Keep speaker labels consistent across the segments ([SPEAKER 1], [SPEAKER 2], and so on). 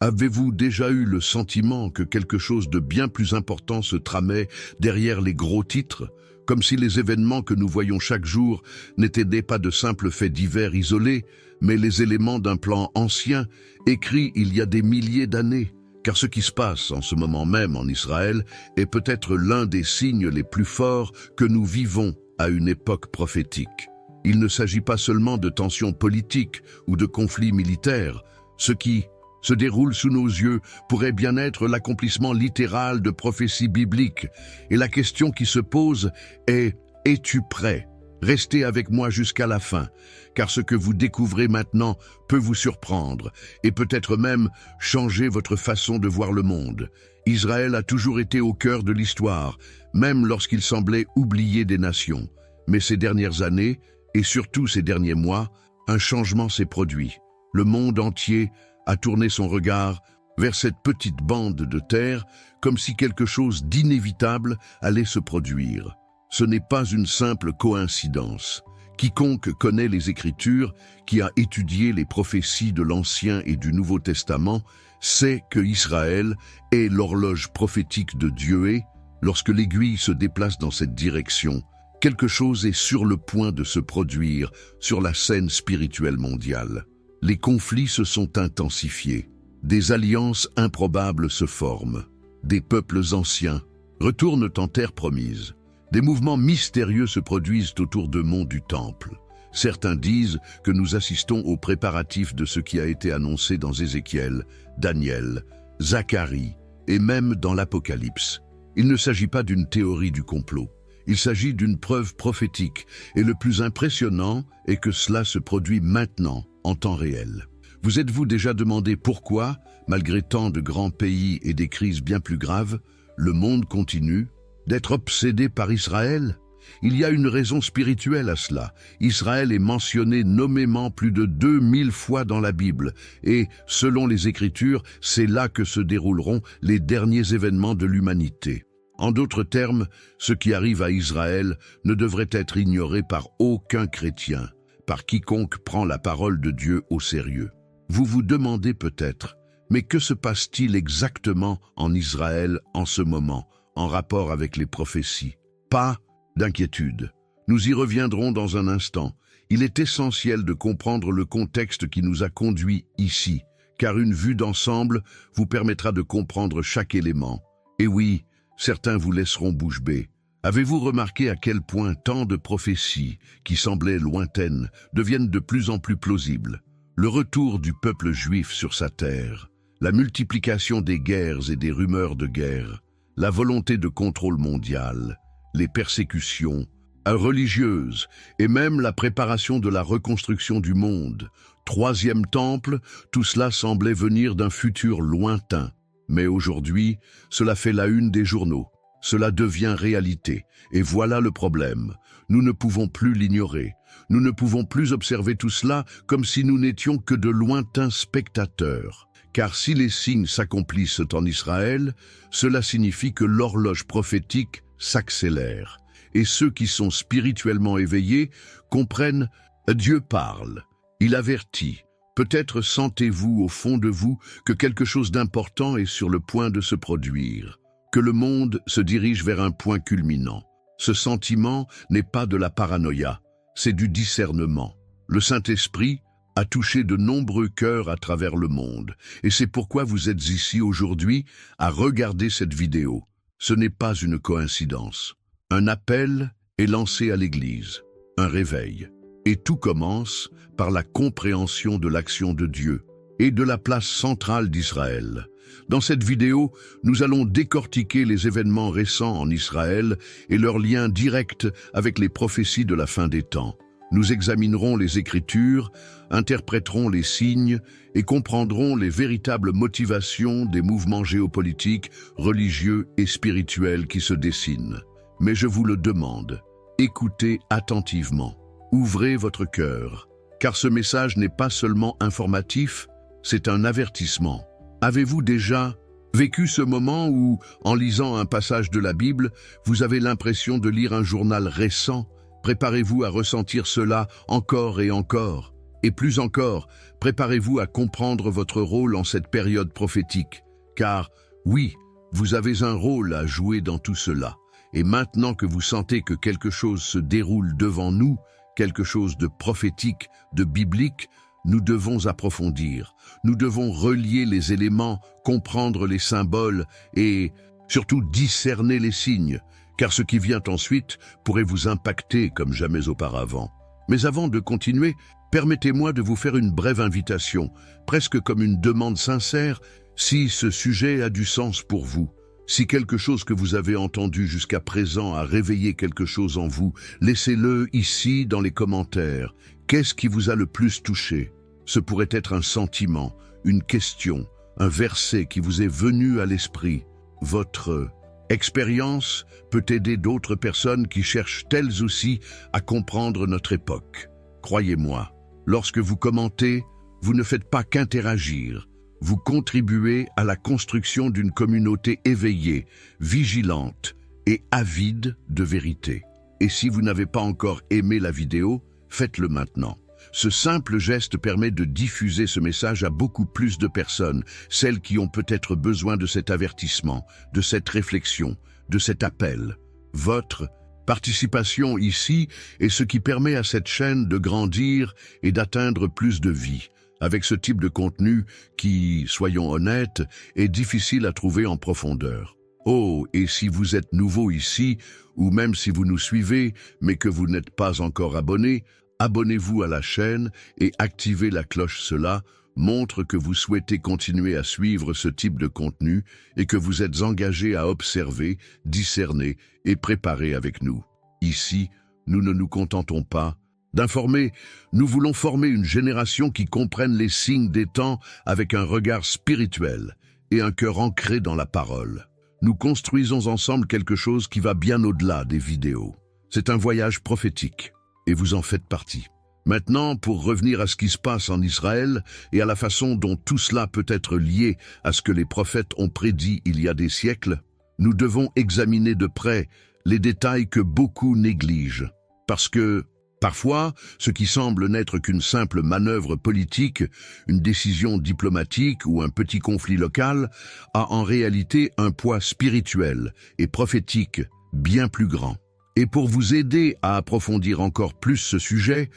[SPEAKER 1] Avez-vous déjà eu le sentiment que quelque chose de bien plus important se tramait derrière les gros titres, comme si les événements que nous voyons chaque jour n'étaient pas de simples faits divers isolés, mais les éléments d'un plan ancien, écrit il y a des milliers d'années? Car ce qui se passe en ce moment même en Israël est peut-être l'un des signes les plus forts que nous vivons à une époque prophétique. Il ne s'agit pas seulement de tensions politiques ou de conflits militaires. Ce qui se déroule sous nos yeux pourrait bien être l'accomplissement littéral de prophéties bibliques. Et la question qui se pose est: es-tu prêt? Restez avec moi jusqu'à la fin, car ce que vous découvrez maintenant peut vous surprendre et peut-être même changer votre façon de voir le monde. Israël a toujours été au cœur de l'histoire, même lorsqu'il semblait oublié des nations. Mais ces dernières années, et surtout ces derniers mois, un changement s'est produit. Le monde entier a tourné son regard vers cette petite bande de terre, comme si quelque chose d'inévitable allait se produire. Ce n'est pas une simple coïncidence. Quiconque connaît les Écritures, qui a étudié les prophéties de l'Ancien et du Nouveau Testament, sait que Israël est l'horloge prophétique de Dieu et, lorsque l'aiguille se déplace dans cette direction, quelque chose est sur le point de se produire sur la scène spirituelle mondiale. Les conflits se sont intensifiés, des alliances improbables se forment, des peuples anciens retournent en terre promise, des mouvements mystérieux se produisent autour de mont du Temple. Certains disent que nous assistons aux préparatifs de ce qui a été annoncé dans Ézéchiel, Daniel, Zacharie et même dans l'Apocalypse. Il ne s'agit pas d'une théorie du complot. Il s'agit d'une preuve prophétique, et le plus impressionnant est que cela se produit maintenant, en temps réel. Vous êtes-vous déjà demandé pourquoi, malgré tant de grands pays et des crises bien plus graves, le monde continue d'être obsédé par Israël? Il y a une raison spirituelle à cela. Israël est mentionné nommément plus de 2000 fois dans la Bible, et, selon les Écritures, c'est là que se dérouleront les derniers événements de l'humanité. En d'autres termes, ce qui arrive à Israël ne devrait être ignoré par aucun chrétien, par quiconque prend la parole de Dieu au sérieux. Vous vous demandez peut-être, mais que se passe-t-il exactement en Israël en ce moment, en rapport avec les prophéties? Pas d'inquiétude. Nous y reviendrons dans un instant. Il est essentiel de comprendre le contexte qui nous a conduits ici, car une vue d'ensemble vous permettra de comprendre chaque élément. Et oui, certains vous laisseront bouche bée. Avez-vous remarqué à quel point tant de prophéties, qui semblaient lointaines, deviennent de plus en plus plausibles? Le retour du peuple juif sur sa terre, la multiplication des guerres et des rumeurs de guerre, la volonté de contrôle mondial, les persécutions religieuses et même la préparation de la reconstruction du monde. Troisième temple, tout cela semblait venir d'un futur lointain. Mais aujourd'hui, cela fait la une des journaux. Cela devient réalité. Et voilà le problème. Nous ne pouvons plus l'ignorer. Nous ne pouvons plus observer tout cela comme si nous n'étions que de lointains spectateurs. Car si les signes s'accomplissent en Israël, cela signifie que l'horloge prophétique s'accélère. Et ceux qui sont spirituellement éveillés comprennent « Dieu parle, il avertit ». Peut-être sentez-vous au fond de vous que quelque chose d'important est sur le point de se produire, que le monde se dirige vers un point culminant. Ce sentiment n'est pas de la paranoïa, c'est du discernement. Le Saint-Esprit a touché de nombreux cœurs à travers le monde, et c'est pourquoi vous êtes ici aujourd'hui à regarder cette vidéo. Ce n'est pas une coïncidence. Un appel est lancé à l'Église, un réveil. Et tout commence par la compréhension de l'action de Dieu et de la place centrale d'Israël. Dans cette vidéo, nous allons décortiquer les événements récents en Israël et leurs liens directs avec les prophéties de la fin des temps. Nous examinerons les Écritures, interpréterons les signes et comprendrons les véritables motivations des mouvements géopolitiques, religieux et spirituels qui se dessinent. Mais je vous le demande, écoutez attentivement. Ouvrez votre cœur, car ce message n'est pas seulement informatif, c'est un avertissement. Avez-vous déjà vécu ce moment où, en lisant un passage de la Bible, vous avez l'impression de lire un journal récent? Préparez-vous à ressentir cela encore et encore. Et plus encore, préparez-vous à comprendre votre rôle en cette période prophétique, car, oui, vous avez un rôle à jouer dans tout cela. Et maintenant que vous sentez que quelque chose se déroule devant nous, quelque chose de prophétique, de biblique, nous devons approfondir. Nous devons relier les éléments, comprendre les symboles et surtout discerner les signes, car ce qui vient ensuite pourrait vous impacter comme jamais auparavant. Mais avant de continuer, permettez-moi de vous faire une brève invitation, presque comme une demande sincère, si ce sujet a du sens pour vous. Si quelque chose que vous avez entendu jusqu'à présent a réveillé quelque chose en vous, laissez-le ici dans les commentaires. Qu'est-ce qui vous a le plus touché? Ce pourrait être un sentiment, une question, un verset qui vous est venu à l'esprit. Votre expérience peut aider d'autres personnes qui cherchent elles aussi à comprendre notre époque. Croyez-moi, lorsque vous commentez, vous ne faites pas qu'interagir. Vous contribuez à la construction d'une communauté éveillée, vigilante et avide de vérité. Et si vous n'avez pas encore aimé la vidéo, faites-le maintenant. Ce simple geste permet de diffuser ce message à beaucoup plus de personnes, celles qui ont peut-être besoin de cet avertissement, de cette réflexion, de cet appel. Votre participation ici est ce qui permet à cette chaîne de grandir et d'atteindre plus de vie. Avec ce type de contenu qui, soyons honnêtes, est difficile à trouver en profondeur. Oh, et si vous êtes nouveau ici, ou même si vous nous suivez, mais que vous n'êtes pas encore abonné, abonnez-vous à la chaîne et activez la cloche. Cela montre que vous souhaitez continuer à suivre ce type de contenu et que vous êtes engagé à observer, discerner et préparer avec nous. Ici, nous ne nous contentons pas d'informer, nous voulons former une génération qui comprenne les signes des temps avec un regard spirituel et un cœur ancré dans la parole. Nous construisons ensemble quelque chose qui va bien au-delà des vidéos. C'est un voyage prophétique, et vous en faites partie. Maintenant, pour revenir à ce qui se passe en Israël et à la façon dont tout cela peut être lié à ce que les prophètes ont prédit il y a des siècles, nous devons examiner de près les détails que beaucoup négligent, parce que parfois, ce qui semble n'être qu'une simple manœuvre politique, une décision diplomatique ou un petit conflit local, a en réalité un poids spirituel et prophétique bien plus grand. Et pour vous aider à approfondir encore plus ce sujet,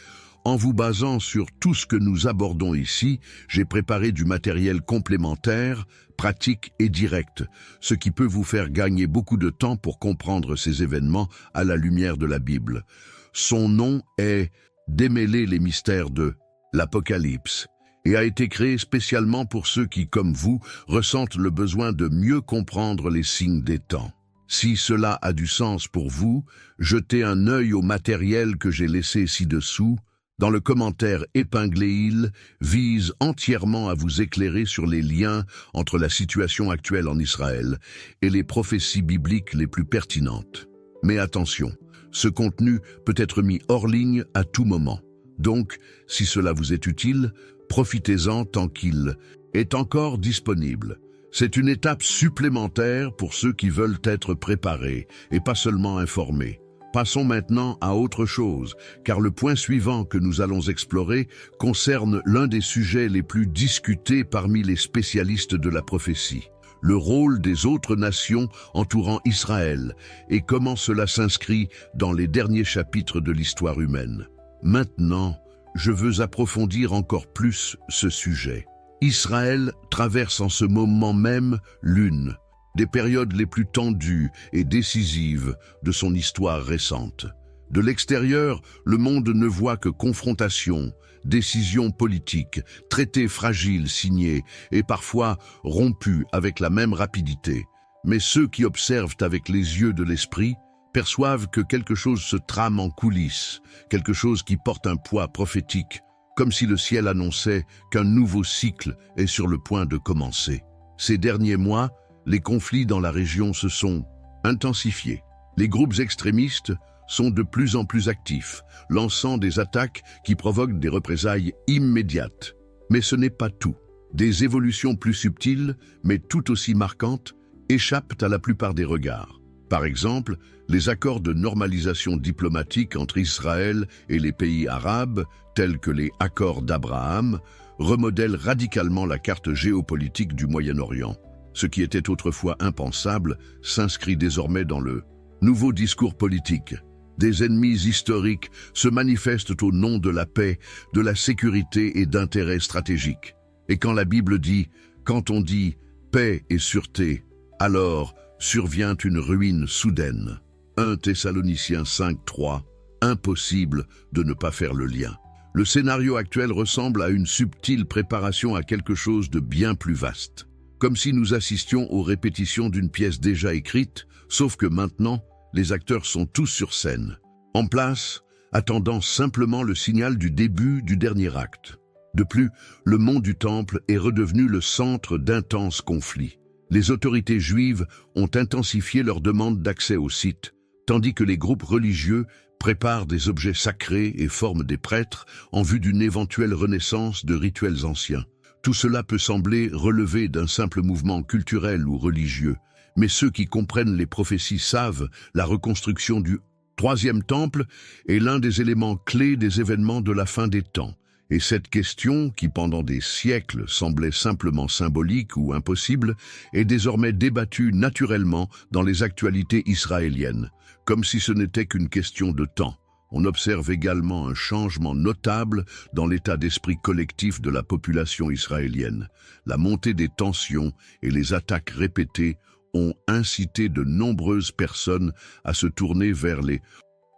[SPEAKER 1] en vous basant sur tout ce que nous abordons ici, j'ai préparé du matériel complémentaire, pratique et direct, ce qui peut vous faire gagner beaucoup de temps pour comprendre ces événements à la lumière de la Bible. Son nom est « Démêler les mystères de l'Apocalypse » et a été créé spécialement pour ceux qui, comme vous, ressentent le besoin de mieux comprendre les signes des temps. Si cela a du sens pour vous, jetez un œil au matériel que j'ai laissé ci-dessous. Dans le commentaire épinglé, il vise entièrement à vous éclairer sur les liens entre la situation actuelle en Israël et les prophéties bibliques les plus pertinentes. Mais attention, ce contenu peut être mis hors ligne à tout moment. Donc, si cela vous est utile, profitez-en tant qu'il est encore disponible. C'est une étape supplémentaire pour ceux qui veulent être préparés et pas seulement informés. Passons maintenant à autre chose, car le point suivant que nous allons explorer concerne l'un des sujets les plus discutés parmi les spécialistes de la prophétie. Le rôle des autres nations entourant Israël et comment cela s'inscrit dans les derniers chapitres de l'histoire humaine. Maintenant, je veux approfondir encore plus ce sujet. Israël traverse en ce moment même l'une des périodes les plus tendues et décisives de son histoire récente. De l'extérieur, le monde ne voit que confrontations, décisions politiques, traités fragiles signés et parfois rompus avec la même rapidité. Mais ceux qui observent avec les yeux de l'esprit perçoivent que quelque chose se trame en coulisses, quelque chose qui porte un poids prophétique, comme si le ciel annonçait qu'un nouveau cycle est sur le point de commencer. Ces derniers mois, les conflits dans la région se sont intensifiés. Les groupes extrémistes sont de plus en plus actifs, lançant des attaques qui provoquent des représailles immédiates. Mais ce n'est pas tout. Des évolutions plus subtiles, mais tout aussi marquantes, échappent à la plupart des regards. Par exemple, les accords de normalisation diplomatique entre Israël et les pays arabes, tels que les accords d'Abraham, remodèlent radicalement la carte géopolitique du Moyen-Orient. Ce qui était autrefois impensable s'inscrit désormais dans le nouveau discours politique. Des ennemis historiques se manifestent au nom de la paix, de la sécurité et d'intérêts stratégiques. Et quand la Bible dit « quand on dit paix et sûreté », alors survient une ruine soudaine. 1 Thessaloniciens 5:3, impossible de ne pas faire le lien. Le scénario actuel ressemble à une subtile préparation à quelque chose de bien plus vaste. Comme si nous assistions aux répétitions d'une pièce déjà écrite, sauf que maintenant, les acteurs sont tous sur scène, en place, attendant simplement le signal du début du dernier acte. De plus, le mont du Temple est redevenu le centre d'intenses conflits. Les autorités juives ont intensifié leur demande d'accès au site, tandis que les groupes religieux préparent des objets sacrés et forment des prêtres en vue d'une éventuelle renaissance de rituels anciens. Tout cela peut sembler relever d'un simple mouvement culturel ou religieux, mais ceux qui comprennent les prophéties savent la reconstruction du troisième temple est l'un des éléments clés des événements de la fin des temps. Et cette question, qui pendant des siècles semblait simplement symbolique ou impossible, est désormais débattue naturellement dans les actualités israéliennes, comme si ce n'était qu'une question de temps. On observe également un changement notable dans l'état d'esprit collectif de la population israélienne. La montée des tensions et les attaques répétées ont incité de nombreuses personnes à se tourner vers les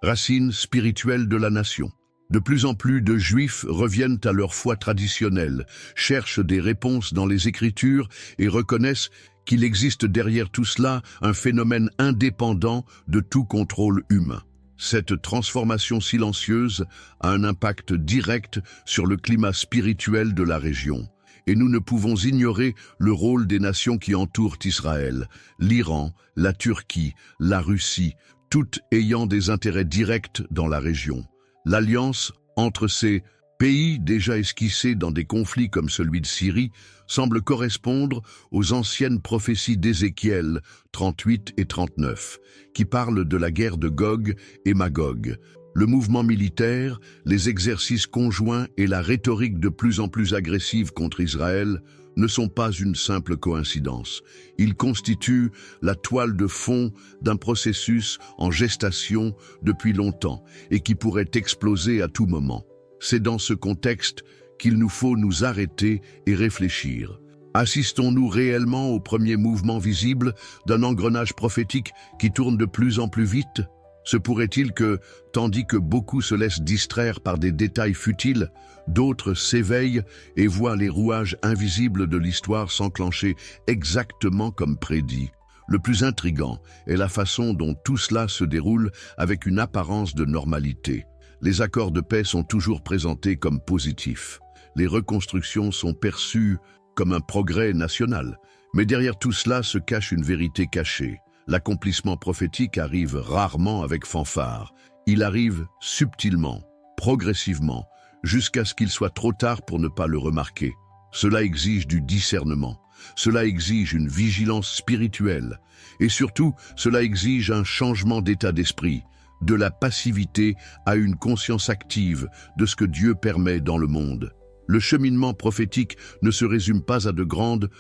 [SPEAKER 1] racines spirituelles de la nation. De plus en plus de Juifs reviennent à leur foi traditionnelle, cherchent des réponses dans les Écritures et reconnaissent qu'il existe derrière tout cela un phénomène indépendant de tout contrôle humain. Cette transformation silencieuse a un impact direct sur le climat spirituel de la région. Et nous ne pouvons ignorer le rôle des nations qui entourent Israël, l'Iran, la Turquie, la Russie, toutes ayant des intérêts directs dans la région. L'alliance entre ces pays déjà esquissés dans des conflits comme celui de Syrie semble correspondre aux anciennes prophéties d'Ézéchiel 38 et 39, qui parlent de la guerre de Gog et Magog. Le mouvement militaire, les exercices conjoints et la rhétorique de plus en plus agressive contre Israël ne sont pas une simple coïncidence. Ils constituent la toile de fond d'un processus en gestation depuis longtemps et qui pourrait exploser à tout moment. C'est dans ce contexte qu'il nous faut nous arrêter et réfléchir. Assistons-nous réellement au premier mouvement visible d'un engrenage prophétique qui tourne de plus en plus vite ? Se pourrait-il que, tandis que beaucoup se laissent distraire par des détails futiles, d'autres s'éveillent et voient les rouages invisibles de l'histoire s'enclencher exactement comme prédit. Le plus intrigant est la façon dont tout cela se déroule avec une apparence de normalité. Les accords de paix sont toujours présentés comme positifs. Les reconstructions sont perçues comme un progrès national. Mais derrière tout cela se cache une vérité cachée. L'accomplissement prophétique arrive rarement avec fanfare. Il arrive subtilement, progressivement, jusqu'à ce qu'il soit trop tard pour ne pas le remarquer. Cela exige du discernement. Cela exige une vigilance spirituelle. Et surtout, cela exige un changement d'état d'esprit, de la passivité à une conscience active de ce que Dieu permet dans le monde. Le cheminement prophétique ne se résume pas à de grandes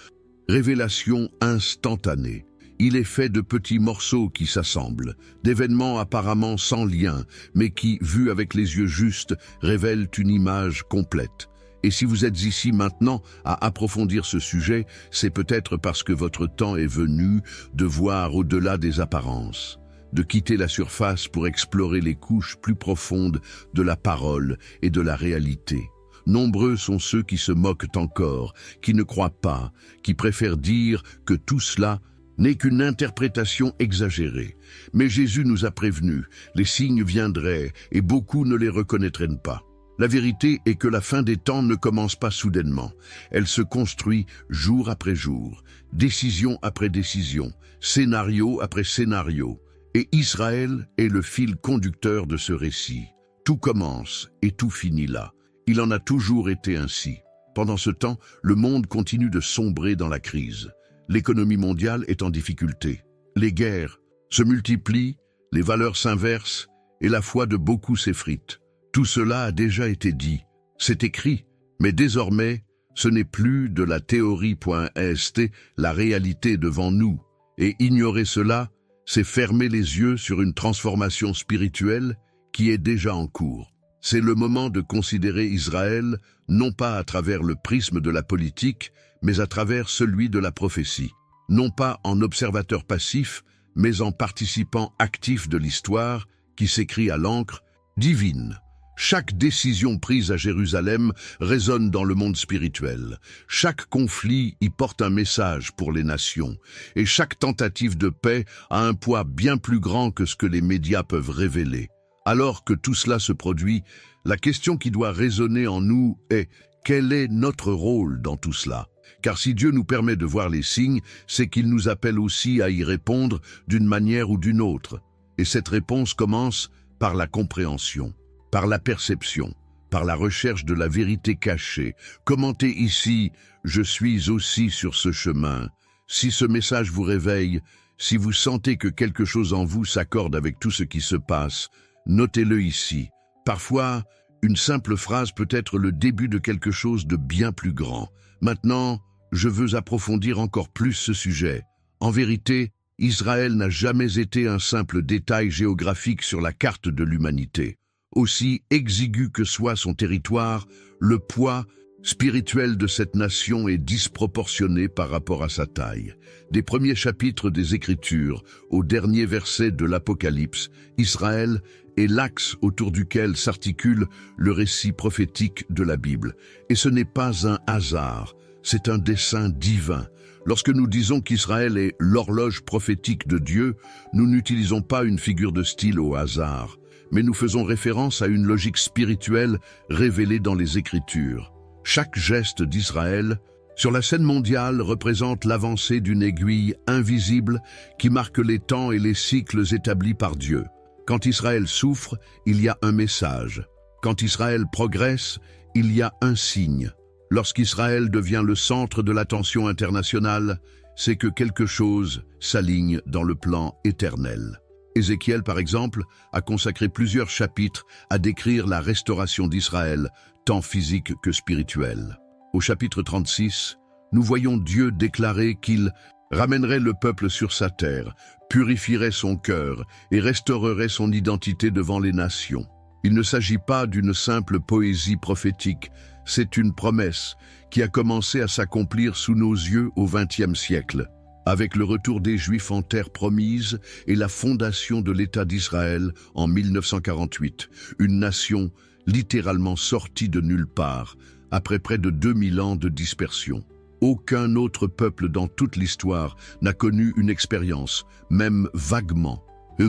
[SPEAKER 1] révélations instantanées. Il est fait de petits morceaux qui s'assemblent, d'événements apparemment sans lien, mais qui, vus avec les yeux justes, révèlent une image complète. Et si vous êtes ici maintenant à approfondir ce sujet, c'est peut-être parce que votre temps est venu de voir au-delà des apparences, de quitter la surface pour explorer les couches plus profondes de la parole et de la réalité. Nombreux sont ceux qui se moquent encore, qui ne croient pas, qui préfèrent dire que tout cela n'est qu'une interprétation exagérée. Mais Jésus nous a prévenus, les signes viendraient et beaucoup ne les reconnaîtraient pas. La vérité est que la fin des temps ne commence pas soudainement. Elle se construit jour après jour, décision après décision, scénario après scénario. Et Israël est le fil conducteur de ce récit. Tout commence et tout finit là. Il en a toujours été ainsi. Pendant ce temps, le monde continue de sombrer dans la crise. L'économie mondiale est en difficulté. Les guerres se multiplient, les valeurs s'inversent et la foi de beaucoup s'effrite. Tout cela a déjà été dit, c'est écrit, mais désormais, ce n'est plus de la théorie.est, la réalité devant nous, et ignorer cela, c'est fermer les yeux sur une transformation spirituelle qui est déjà en cours. C'est le moment de considérer Israël non pas à travers le prisme de la politique, mais à travers celui de la prophétie. Non pas en observateur passif, mais en participant actif de l'histoire qui s'écrit à l'encre divine. Chaque décision prise à Jérusalem résonne dans le monde spirituel. Chaque conflit y porte un message pour les nations. Et chaque tentative de paix a un poids bien plus grand que ce que les médias peuvent révéler. Alors que tout cela se produit, la question qui doit résonner en nous est « Quel est notre rôle dans tout cela ?» Car si Dieu nous permet de voir les signes, c'est qu'il nous appelle aussi à y répondre d'une manière ou d'une autre. Et cette réponse commence par la compréhension, par la perception, par la recherche de la vérité cachée. Commentez ici « Je suis aussi sur ce chemin ». Si ce message vous réveille, si vous sentez que quelque chose en vous s'accorde avec tout ce qui se passe, notez-le ici. Parfois, une simple phrase peut être le début de quelque chose de bien plus grand. Maintenant, je veux approfondir encore plus ce sujet. En vérité, Israël n'a jamais été un simple détail géographique sur la carte de l'humanité. Aussi exigu que soit son territoire, le poids spirituel de cette nation est disproportionné par rapport à sa taille. Des premiers chapitres des Écritures aux derniers versets de l'Apocalypse, Israël est l'axe autour duquel s'articule le récit prophétique de la Bible. Et ce n'est pas un hasard, c'est un dessein divin. Lorsque nous disons qu'Israël est l'horloge prophétique de Dieu, nous n'utilisons pas une figure de style au hasard, mais nous faisons référence à une logique spirituelle révélée dans les Écritures. Chaque geste d'Israël sur la scène mondiale représente l'avancée d'une aiguille invisible qui marque les temps et les cycles établis par Dieu. Quand Israël souffre, il y a un message. Quand Israël progresse, il y a un signe. Lorsqu'Israël devient le centre de l'attention internationale, c'est que quelque chose s'aligne dans le plan éternel. Ézéchiel, par exemple, a consacré plusieurs chapitres à décrire la restauration d'Israël, tant physique que spirituelle. Au chapitre 36, nous voyons Dieu déclarer qu'il ramènerait le peuple sur sa terre, purifierait son cœur et restaurerait son identité devant les nations. Il ne s'agit pas d'une simple poésie prophétique, c'est une promesse qui a commencé à s'accomplir sous nos yeux au XXe siècle. Avec le retour des Juifs en terre promise et la fondation de l'État d'Israël en 1948, une nation littéralement sortie de nulle part, après près de 2000 ans de dispersion. Aucun autre peuple dans toute l'histoire n'a connu une expérience, même vaguement,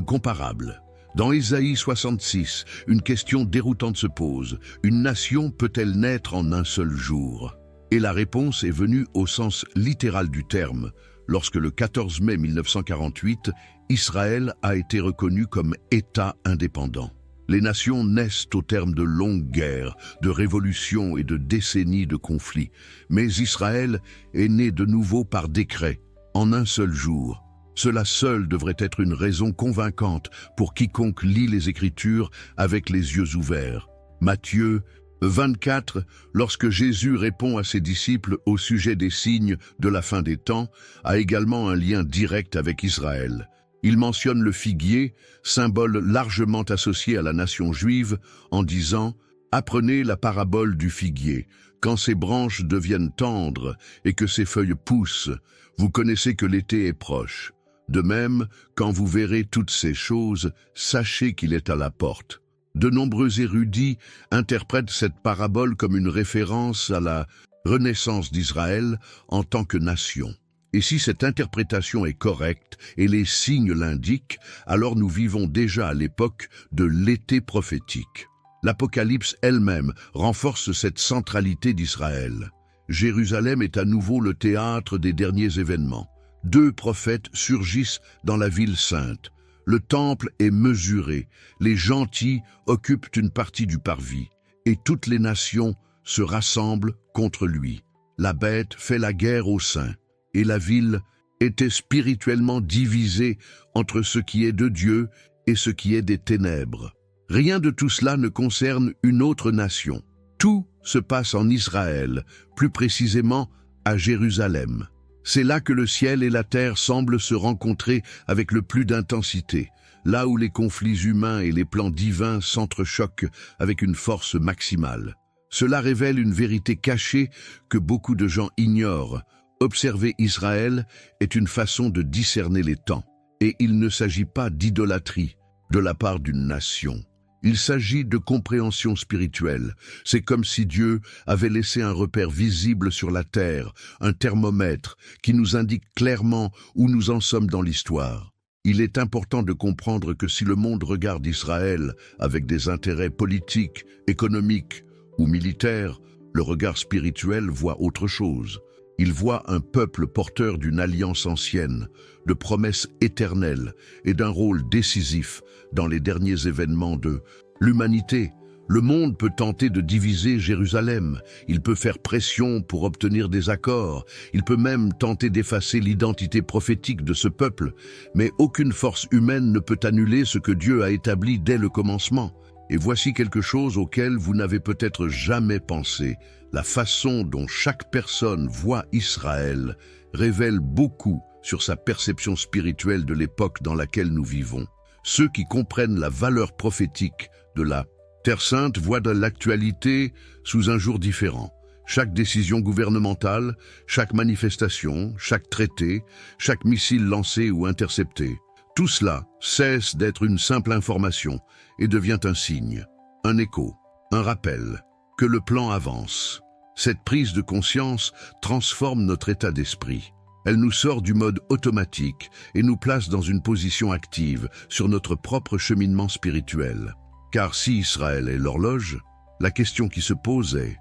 [SPEAKER 1] comparable. Dans Ésaïe 66, une question déroutante se pose. Une nation peut-elle naître en un seul jour? Et la réponse est venue au sens littéral du terme, lorsque le 14 mai 1948, Israël a été reconnu comme État indépendant. Les nations naissent au terme de longues guerres, de révolutions et de décennies de conflits. Mais Israël est né de nouveau par décret, en un seul jour. Cela seul devrait être une raison convaincante pour quiconque lit les Écritures avec les yeux ouverts. Matthieu 24, lorsque Jésus répond à ses disciples au sujet des signes de la fin des temps, a également un lien direct avec Israël. Il mentionne le figuier, symbole largement associé à la nation juive, en disant « Apprenez la parabole du figuier. Quand ses branches deviennent tendres et que ses feuilles poussent, vous connaissez que l'été est proche. De même, quand vous verrez toutes ces choses, sachez qu'il est à la porte. » De nombreux érudits interprètent cette parabole comme une référence à la renaissance d'Israël en tant que nation. Et si cette interprétation est correcte et les signes l'indiquent, alors nous vivons déjà à l'époque de l'été prophétique. L'Apocalypse elle-même renforce cette centralité d'Israël. Jérusalem est à nouveau le théâtre des derniers événements. 2 prophètes surgissent dans la ville sainte. Le temple est mesuré, les gentils occupent une partie du parvis, et toutes les nations se rassemblent contre lui. La bête fait la guerre aux saints, et la ville était spirituellement divisé entre ce qui est de Dieu et ce qui est des ténèbres. Rien de tout cela ne concerne une autre nation. Tout se passe en Israël, plus précisément à Jérusalem. C'est là que le ciel et la terre semblent se rencontrer avec le plus d'intensité, là où les conflits humains et les plans divins s'entrechoquent avec une force maximale. Cela révèle une vérité cachée que beaucoup de gens ignorent. Observer Israël est une façon de discerner les temps. Et il ne s'agit pas d'idolâtrie de la part d'une nation. Il s'agit de compréhension spirituelle. C'est comme si Dieu avait laissé un repère visible sur la terre, un thermomètre qui nous indique clairement où nous en sommes dans l'histoire. Il est important de comprendre que si le monde regarde Israël avec des intérêts politiques, économiques ou militaires, le regard spirituel voit autre chose. Il voit un peuple porteur d'une alliance ancienne, de promesses éternelles et d'un rôle décisif dans les derniers événements de l'humanité. Le monde peut tenter de diviser Jérusalem, il peut faire pression pour obtenir des accords, il peut même tenter d'effacer l'identité prophétique de ce peuple, mais aucune force humaine ne peut annuler ce que Dieu a établi dès le commencement. Et voici quelque chose auquel vous n'avez peut-être jamais pensé. La façon dont chaque personne voit Israël révèle beaucoup sur sa perception spirituelle de l'époque dans laquelle nous vivons. Ceux qui comprennent la valeur prophétique de la Terre Sainte voient de l'actualité sous un jour différent. Chaque décision gouvernementale, chaque manifestation, chaque traité, chaque missile lancé ou intercepté, tout cela cesse d'être une simple information et devient un signe, un écho, un rappel que le plan avance. Cette prise de conscience transforme notre état d'esprit. Elle nous sort du mode automatique et nous place dans une position active sur notre propre cheminement spirituel. Car si Israël est l'horloge, la question qui se pose est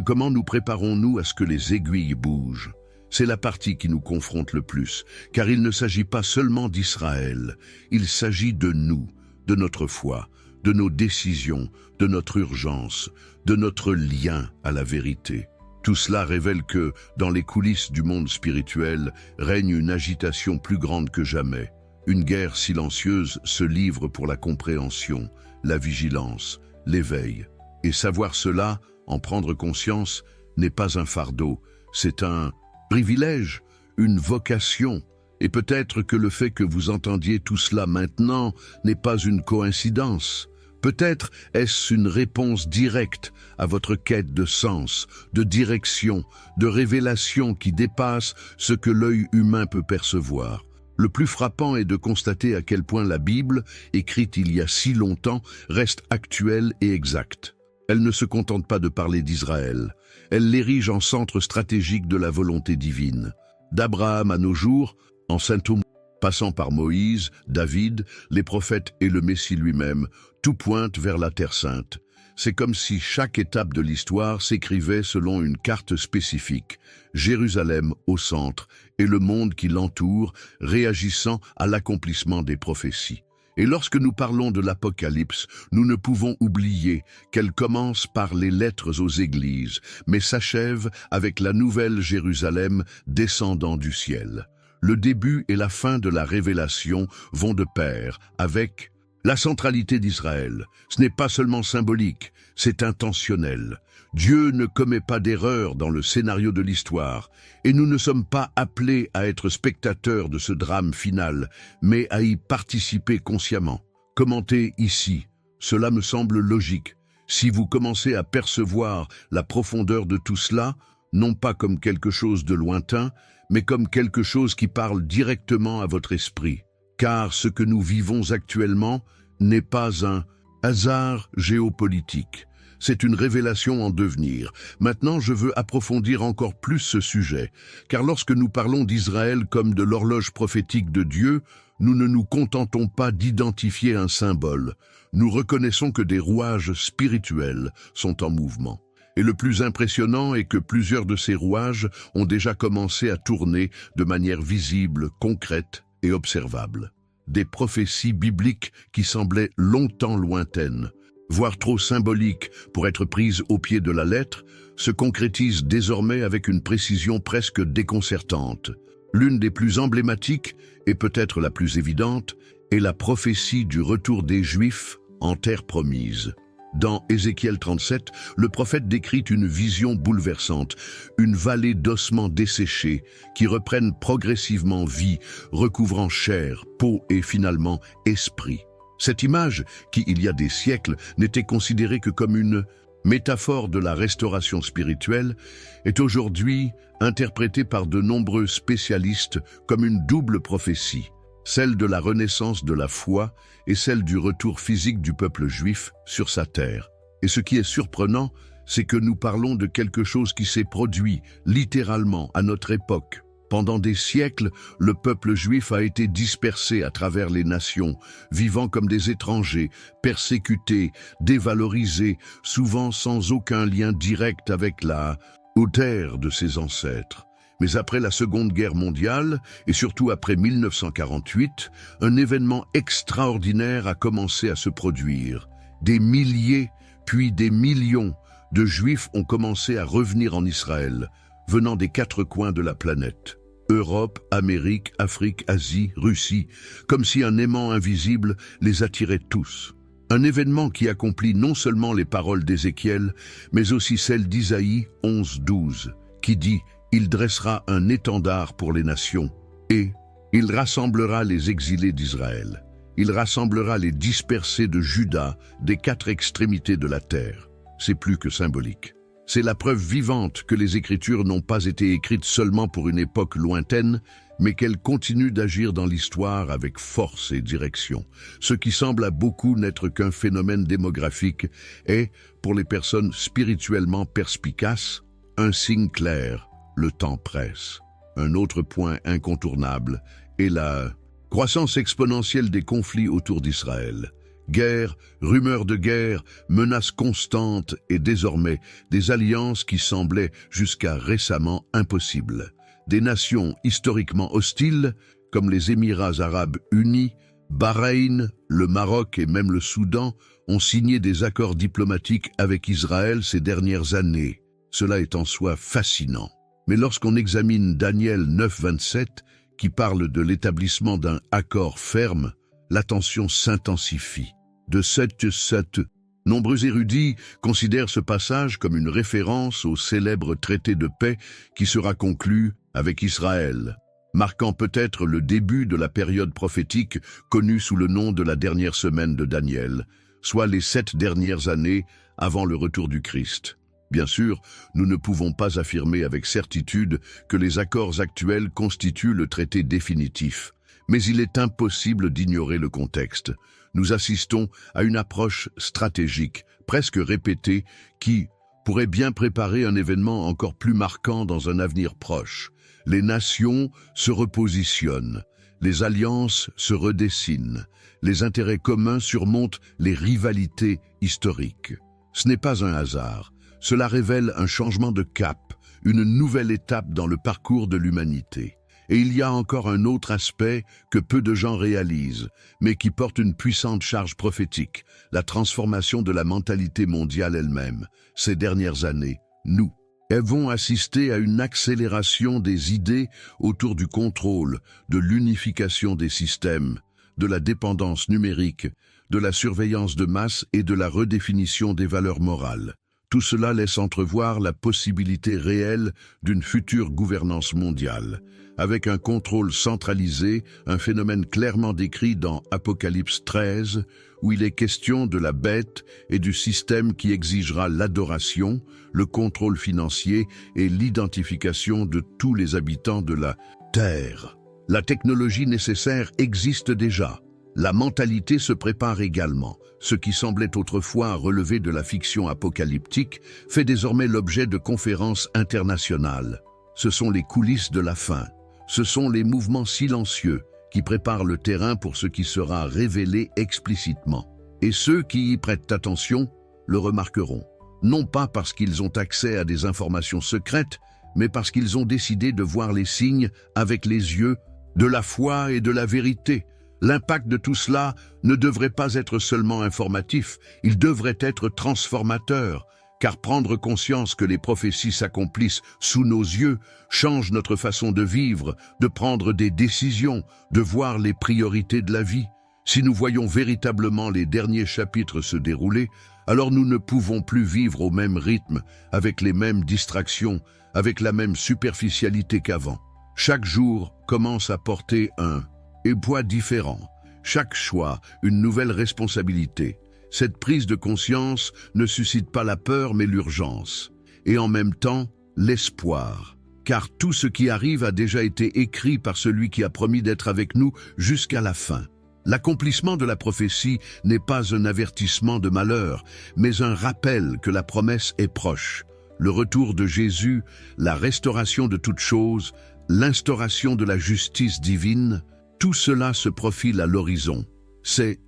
[SPEAKER 1] comment nous préparons-nous à ce que les aiguilles bougent? C'est la partie qui nous confronte le plus, car il ne s'agit pas seulement d'Israël, il s'agit de nous, de notre foi, de nos décisions, de notre urgence, de notre lien à la vérité. Tout cela révèle que, dans les coulisses du monde spirituel, règne une agitation plus grande que jamais. Une guerre silencieuse se livre pour la compréhension, la vigilance, l'éveil. Et savoir cela, en prendre conscience, n'est pas un fardeau, c'est un privilège, une vocation. Et peut-être que le fait que vous entendiez tout cela maintenant n'est pas une coïncidence. Peut-être est-ce une réponse directe à votre quête de sens, de direction, de révélation qui dépasse ce que l'œil humain peut percevoir. Le plus frappant est de constater à quel point la Bible, écrite il y a si longtemps, reste actuelle et exacte. Elle ne se contente pas de parler d'Israël, elle l'érige en centre stratégique de la volonté divine. D'Abraham à nos jours, en Saint Thomas, passant par Moïse, David, les prophètes et le Messie lui-même, tout pointe vers la Terre Sainte. C'est comme si chaque étape de l'histoire s'écrivait selon une carte spécifique, Jérusalem au centre et le monde qui l'entoure, réagissant à l'accomplissement des prophéties. Et lorsque nous parlons de l'Apocalypse, nous ne pouvons oublier qu'elle commence par les lettres aux églises, mais s'achève avec la nouvelle Jérusalem descendant du ciel. Le début et la fin de la révélation vont de pair avec la centralité d'Israël. Ce n'est pas seulement symbolique, c'est intentionnel. Dieu ne commet pas d'erreur dans le scénario de l'histoire, et nous ne sommes pas appelés à être spectateurs de ce drame final, mais à y participer consciemment. Commenter ici, cela me semble logique. Si vous commencez à percevoir la profondeur de tout cela, non pas comme quelque chose de lointain, mais comme quelque chose qui parle directement à votre esprit. Car ce que nous vivons actuellement n'est pas un hasard géopolitique. C'est une révélation en devenir. Maintenant, je veux approfondir encore plus ce sujet, car lorsque nous parlons d'Israël comme de l'horloge prophétique de Dieu, nous ne nous contentons pas d'identifier un symbole. Nous reconnaissons que des rouages spirituels sont en mouvement. Et le plus impressionnant est que plusieurs de ces rouages ont déjà commencé à tourner de manière visible, concrète et observable. Des prophéties bibliques qui semblaient longtemps lointaines, voire trop symboliques pour être prises au pied de la lettre, se concrétisent désormais avec une précision presque déconcertante. L'une des plus emblématiques, et peut-être la plus évidente, est la prophétie du retour des Juifs en terre promise. Dans Ézéchiel 37, le prophète décrit une vision bouleversante, une vallée d'ossements desséchés qui reprennent progressivement vie, recouvrant chair, peau et finalement esprit. Cette image, qui il y a des siècles n'était considérée que comme une métaphore de la restauration spirituelle, est aujourd'hui interprétée par de nombreux spécialistes comme une double prophétie, celle de la renaissance de la foi et celle du retour physique du peuple juif sur sa terre. Et ce qui est surprenant, c'est que nous parlons de quelque chose qui s'est produit littéralement à notre époque. Pendant des siècles, le peuple juif a été dispersé à travers les nations, vivant comme des étrangers, persécutés, dévalorisés, souvent sans aucun lien direct avec la terre de ses ancêtres. Mais après la Seconde Guerre mondiale, et surtout après 1948, un événement extraordinaire a commencé à se produire. Des milliers, puis des millions de Juifs ont commencé à revenir en Israël, venant des 4 coins de la planète. Europe, Amérique, Afrique, Asie, Russie, comme si un aimant invisible les attirait tous. Un événement qui accomplit non seulement les paroles d'Ézéchiel, mais aussi celles d'Isaïe 11:12, qui dit « Il dressera un étendard pour les nations, et il rassemblera les exilés d'Israël. Il rassemblera les dispersés de Juda des 4 extrémités de la terre. » C'est plus que symbolique. C'est la preuve vivante que les Écritures n'ont pas été écrites seulement pour une époque lointaine, mais qu'elles continuent d'agir dans l'histoire avec force et direction. Ce qui semble à beaucoup n'être qu'un phénomène démographique est, pour les personnes spirituellement perspicaces, un signe clair, le temps presse. Un autre point incontournable est la croissance exponentielle des conflits autour d'Israël. Guerre, rumeurs de guerre, menaces constantes et désormais des alliances qui semblaient jusqu'à récemment impossibles. Des nations historiquement hostiles, comme les Émirats arabes unis, Bahreïn, le Maroc et même le Soudan, ont signé des accords diplomatiques avec Israël ces dernières années. Cela est en soi fascinant. Mais lorsqu'on examine Daniel 9:27, qui parle de l'établissement d'un accord ferme, la tension s'intensifie. De 7, nombreux érudits considèrent ce passage comme une référence au célèbre traité de paix qui sera conclu avec Israël, marquant peut-être le début de la période prophétique connue sous le nom de la dernière semaine de Daniel, soit les 7 dernières années avant le retour du Christ. Bien sûr, nous ne pouvons pas affirmer avec certitude que les accords actuels constituent le traité définitif. Mais il est impossible d'ignorer le contexte. Nous assistons à une approche stratégique, presque répétée, qui pourrait bien préparer un événement encore plus marquant dans un avenir proche. Les nations se repositionnent, les alliances se redessinent, les intérêts communs surmontent les rivalités historiques. Ce n'est pas un hasard, cela révèle un changement de cap, une nouvelle étape dans le parcours de l'humanité. Et il y a encore un autre aspect que peu de gens réalisent, mais qui porte une puissante charge prophétique, la transformation de la mentalité mondiale elle-même. Ces dernières années, nous avons assisté à une accélération des idées autour du contrôle, de l'unification des systèmes, de la dépendance numérique, de la surveillance de masse et de la redéfinition des valeurs morales. Tout cela laisse entrevoir la possibilité réelle d'une future gouvernance mondiale, avec un contrôle centralisé, un phénomène clairement décrit dans Apocalypse 13, où il est question de la bête et du système qui exigera l'adoration, le contrôle financier et l'identification de tous les habitants de la Terre. La technologie nécessaire existe déjà. La mentalité se prépare également. Ce qui semblait autrefois relever de la fiction apocalyptique fait désormais l'objet de conférences internationales. Ce sont les coulisses de la fin. Ce sont les mouvements silencieux qui préparent le terrain pour ce qui sera révélé explicitement. Et ceux qui y prêtent attention le remarqueront. Non pas parce qu'ils ont accès à des informations secrètes, mais parce qu'ils ont décidé de voir les signes avec les yeux de la foi et de la vérité. L'impact de tout cela ne devrait pas être seulement informatif, il devrait être transformateur. car prendre conscience que les prophéties s'accomplissent sous nos yeux change notre façon de vivre, de prendre des décisions, de voir les priorités de la vie. Si nous voyons véritablement les derniers chapitres se dérouler, alors nous ne pouvons plus vivre au même rythme, avec les mêmes distractions, avec la même superficialité qu'avant. Chaque jour commence à porter un poids différent. Chaque choix, une nouvelle responsabilité. Cette prise de conscience ne suscite pas la peur mais l'urgence. Et en même temps, l'espoir. Car tout ce qui arrive a déjà été écrit par celui qui a promis d'être avec nous jusqu'à la fin. L'accomplissement de la prophétie n'est pas un avertissement de malheur, mais un rappel que la promesse est proche. Le retour de Jésus, la restauration de toutes choses, l'instauration de la justice divine, tout cela se profile à l'horizon. C'est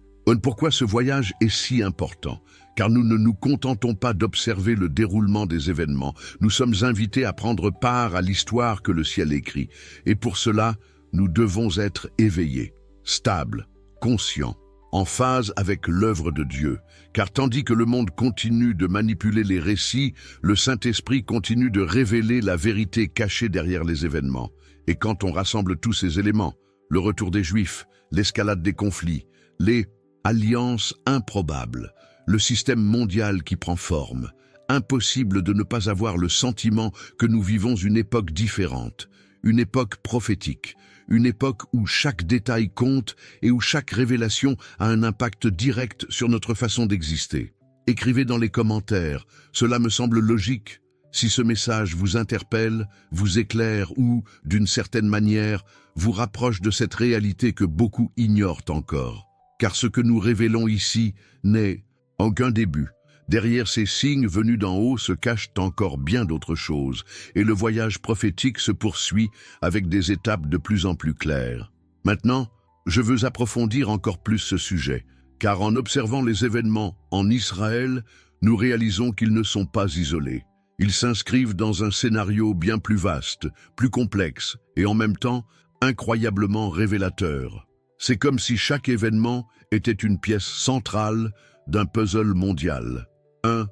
[SPEAKER 1] pourquoi ce voyage est si important, car nous ne nous contentons pas d'observer le déroulement des événements. Nous sommes invités à prendre part à l'histoire que le ciel écrit, et pour cela, nous devons être éveillés, stables, conscients, en phase avec l'œuvre de Dieu. Car tandis que le monde continue de manipuler les récits, le Saint-Esprit continue de révéler la vérité cachée derrière les événements. Et quand on rassemble tous ces éléments, le retour des Juifs, l'escalade des conflits, les alliances improbables, le système mondial qui prend forme, impossible de ne pas avoir le sentiment que nous vivons une époque différente, une époque prophétique, une époque où chaque détail compte et où chaque révélation a un impact direct sur notre façon d'exister. Écrivez dans les commentaires, cela me semble logique. Si ce message vous interpelle, vous éclaire ou, d'une certaine manière, vous rapproche de cette réalité que beaucoup ignorent encore. Car ce que nous révélons ici n'est qu'un début. Derrière ces signes venus d'en haut se cachent encore bien d'autres choses, et le voyage prophétique se poursuit avec des étapes de plus en plus claires. Maintenant, je veux approfondir encore plus ce sujet, car en observant les événements en Israël, nous réalisons qu'ils ne sont pas isolés. Ils s'inscrivent dans un scénario bien plus vaste, plus complexe, et en même temps incroyablement révélateur. C'est comme si chaque événement était une pièce centrale d'un puzzle mondial. Un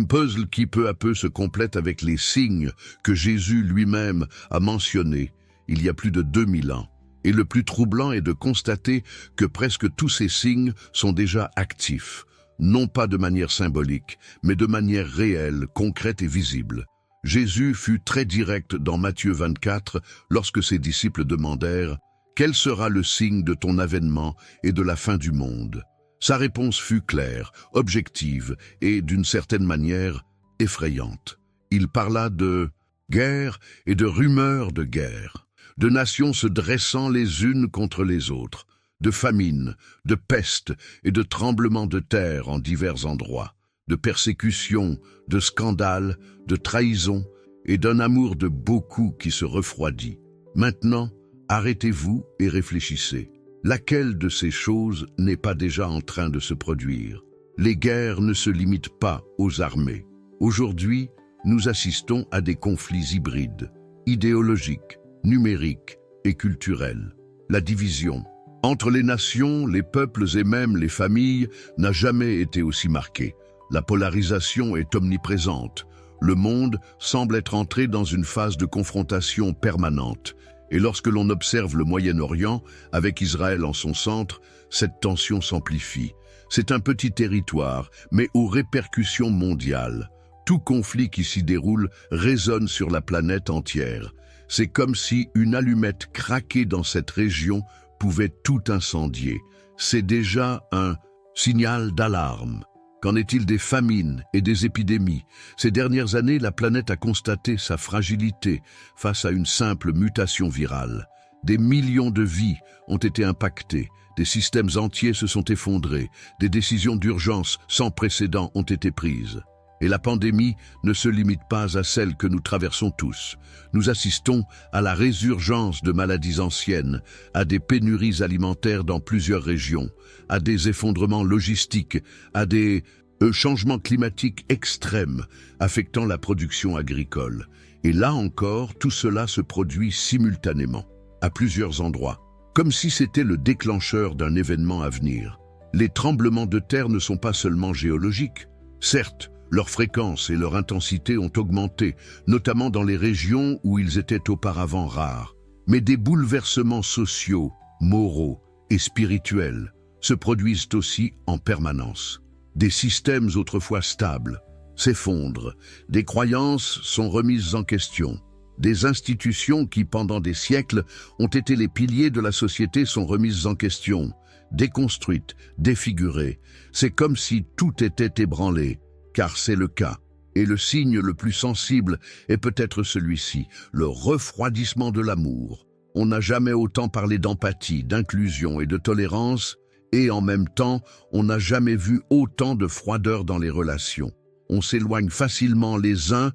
[SPEAKER 1] puzzle qui peu à peu se complète avec les signes que Jésus lui-même a mentionnés il y a plus de 2000 ans. Et le plus troublant est de constater que presque tous ces signes sont déjà actifs, non pas de manière symbolique, mais de manière réelle, concrète et visible. Jésus fut très direct dans Matthieu 24 lorsque ses disciples demandèrent « Quel sera le signe de ton avènement et de la fin du monde ?» Sa réponse fut claire, objective et, d'une certaine manière, effrayante. Il parla de guerre et de rumeurs de guerre, de nations se dressant les unes contre les autres, de famine, de peste et de tremblements de terre en divers endroits, de persécutions, de scandales, de trahisons et d'un amour de beaucoup qui se refroidit. Maintenant, arrêtez-vous et réfléchissez. Laquelle de ces choses n'est pas déjà en train de se produire? Les guerres ne se limitent pas aux armées. Aujourd'hui, nous assistons à des conflits hybrides, idéologiques, numériques et culturels. La division entre les nations, les peuples et même les familles n'a jamais été aussi marquée. La polarisation est omniprésente. Le monde semble être entré dans une phase de confrontation permanente. Et lorsque l'on observe le Moyen-Orient, avec Israël en son centre, cette tension s'amplifie. C'est un petit territoire, mais aux répercussions mondiales. Tout conflit qui s'y déroule résonne sur la planète entière. C'est comme si une allumette craquée dans cette région pouvait tout incendier. C'est déjà un signal d'alarme. Qu'en est-il des famines et des épidémies? Ces dernières années, la planète a constaté sa fragilité face à une simple mutation virale. Des millions de vies ont été impactées, des systèmes entiers se sont effondrés, des décisions d'urgence sans précédent ont été prises. Et la pandémie ne se limite pas à celle que nous traversons tous. Nous assistons à la résurgence de maladies anciennes, à des pénuries alimentaires dans plusieurs régions, à des effondrements logistiques, à des changements climatiques extrêmes affectant la production agricole. Et là encore, tout cela se produit simultanément, à plusieurs endroits, comme si c'était le déclencheur d'un événement à venir. Les tremblements de terre ne sont pas seulement géologiques. Certes, Leur fréquence et leur intensité ont augmenté, notamment dans les régions où ils étaient auparavant rares. Mais des bouleversements sociaux, moraux et spirituels se produisent aussi en permanence. Des systèmes autrefois stables s'effondrent, des croyances sont remises en question. Des institutions qui, pendant des siècles, ont été les piliers de la société sont remises en question, déconstruites, défigurées. C'est comme si tout était ébranlé, car c'est le cas. Et le signe le plus sensible est peut-être celui-ci, le refroidissement de l'amour. On n'a jamais autant parlé d'empathie, d'inclusion et de tolérance, et en même temps, on n'a jamais vu autant de froideur dans les relations. On s'éloigne facilement les uns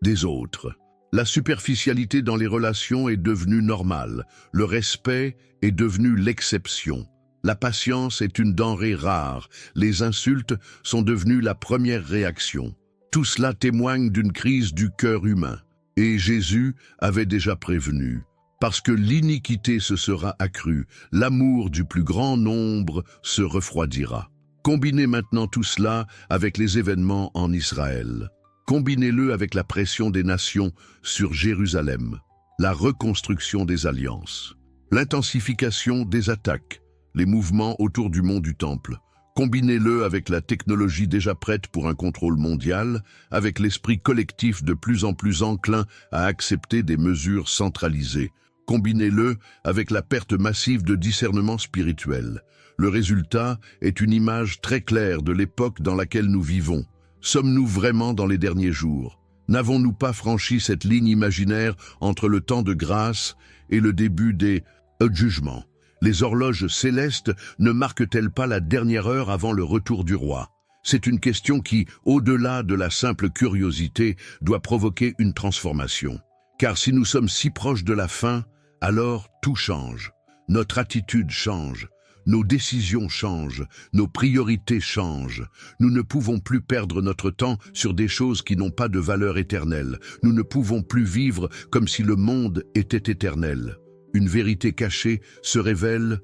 [SPEAKER 1] des autres. La superficialité dans les relations est devenue normale. Le respect est devenu l'exception. La patience est une denrée rare. Les insultes sont devenues la première réaction. Tout cela témoigne d'une crise du cœur humain. Et Jésus avait déjà prévenu. Parce que l'iniquité se sera accrue, l'amour du plus grand nombre se refroidira. Combinez maintenant tout cela avec les événements en Israël. Combinez-le avec la pression des nations sur Jérusalem, la reconstruction des alliances, l'intensification des attaques, les mouvements autour du mont du Temple. Combinez-le avec la technologie déjà prête pour un contrôle mondial, avec l'esprit collectif de plus en plus enclin à accepter des mesures centralisées. Combinez-le avec la perte massive de discernement spirituel. Le résultat est une image très claire de l'époque dans laquelle nous vivons. Sommes-nous vraiment dans les derniers jours? N'avons-nous pas franchi cette ligne imaginaire entre le temps de grâce et le début des jugements? Les horloges célestes ne marquent-elles pas la dernière heure avant le retour du roi? C'est une question qui, au-delà de la simple curiosité, doit provoquer une transformation. Car si nous sommes si proches de la fin, alors tout change. Notre attitude change. Nos décisions changent, nos priorités changent. Nous ne pouvons plus perdre notre temps sur des choses qui n'ont pas de valeur éternelle. Nous ne pouvons plus vivre comme si le monde était éternel. Une vérité cachée se révèle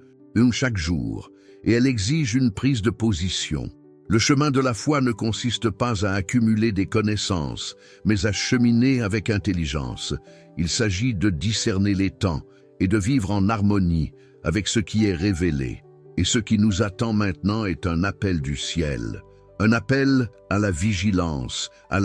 [SPEAKER 1] chaque jour, et elle exige une prise de position. Le chemin de la foi ne consiste pas à accumuler des connaissances, mais à cheminer avec intelligence. Il s'agit de discerner les temps et de vivre en harmonie avec ce qui est révélé. Et ce qui nous attend maintenant est un appel du ciel. Un appel à la vigilance, à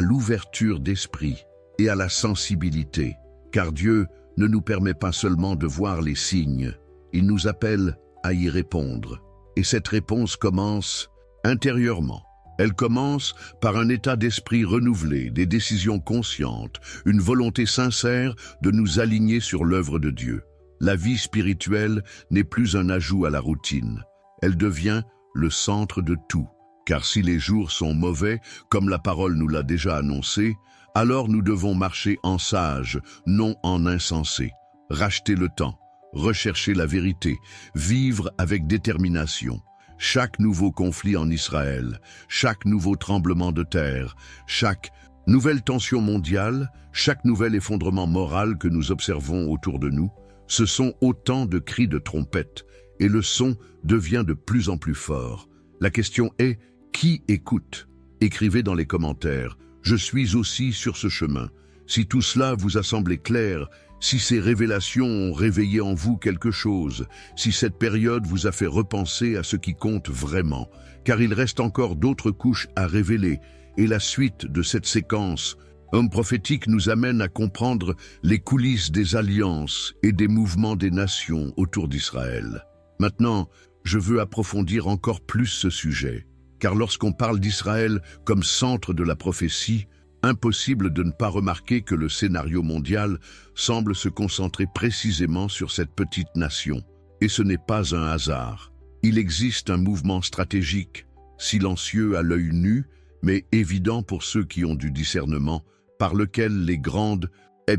[SPEAKER 1] l'ouverture d'esprit et à la sensibilité. Car Dieu ne nous permet pas seulement de voir les signes, il nous appelle à y répondre. Et cette réponse commence intérieurement. Elle commence par un état d'esprit renouvelé, des décisions conscientes, une volonté sincère de nous aligner sur l'œuvre de Dieu. La vie spirituelle n'est plus un ajout à la routine. Elle devient le centre de tout. Car si les jours sont mauvais, comme la parole nous l'a déjà annoncé, alors nous devons marcher en sages, non en insensés. Racheter le temps, rechercher la vérité, vivre avec détermination. Chaque nouveau conflit en Israël, chaque nouveau tremblement de terre, chaque nouvelle tension mondiale, chaque nouvel effondrement moral que nous observons autour de nous, ce sont autant de cris de trompette, et le son devient de plus en plus fort. La question est, qui écoute? Écrivez dans les commentaires, je suis aussi sur ce chemin. Si tout cela vous a semblé clair, si ces révélations ont réveillé en vous quelque chose, si cette période vous a fait repenser à ce qui compte vraiment, car il reste encore d'autres couches à révéler, et la suite de cette séquence Homme prophétique nous amène à comprendre les coulisses des alliances et des mouvements des nations autour d'Israël. Maintenant, je veux approfondir encore plus ce sujet, car lorsqu'on parle d'Israël comme centre de la prophétie, impossible de ne pas remarquer que le scénario mondial semble se concentrer précisément sur cette petite nation. Et ce n'est pas un hasard. Il existe un mouvement stratégique, silencieux à l'œil nu, mais évident pour ceux qui ont du discernement, par lequel les grandes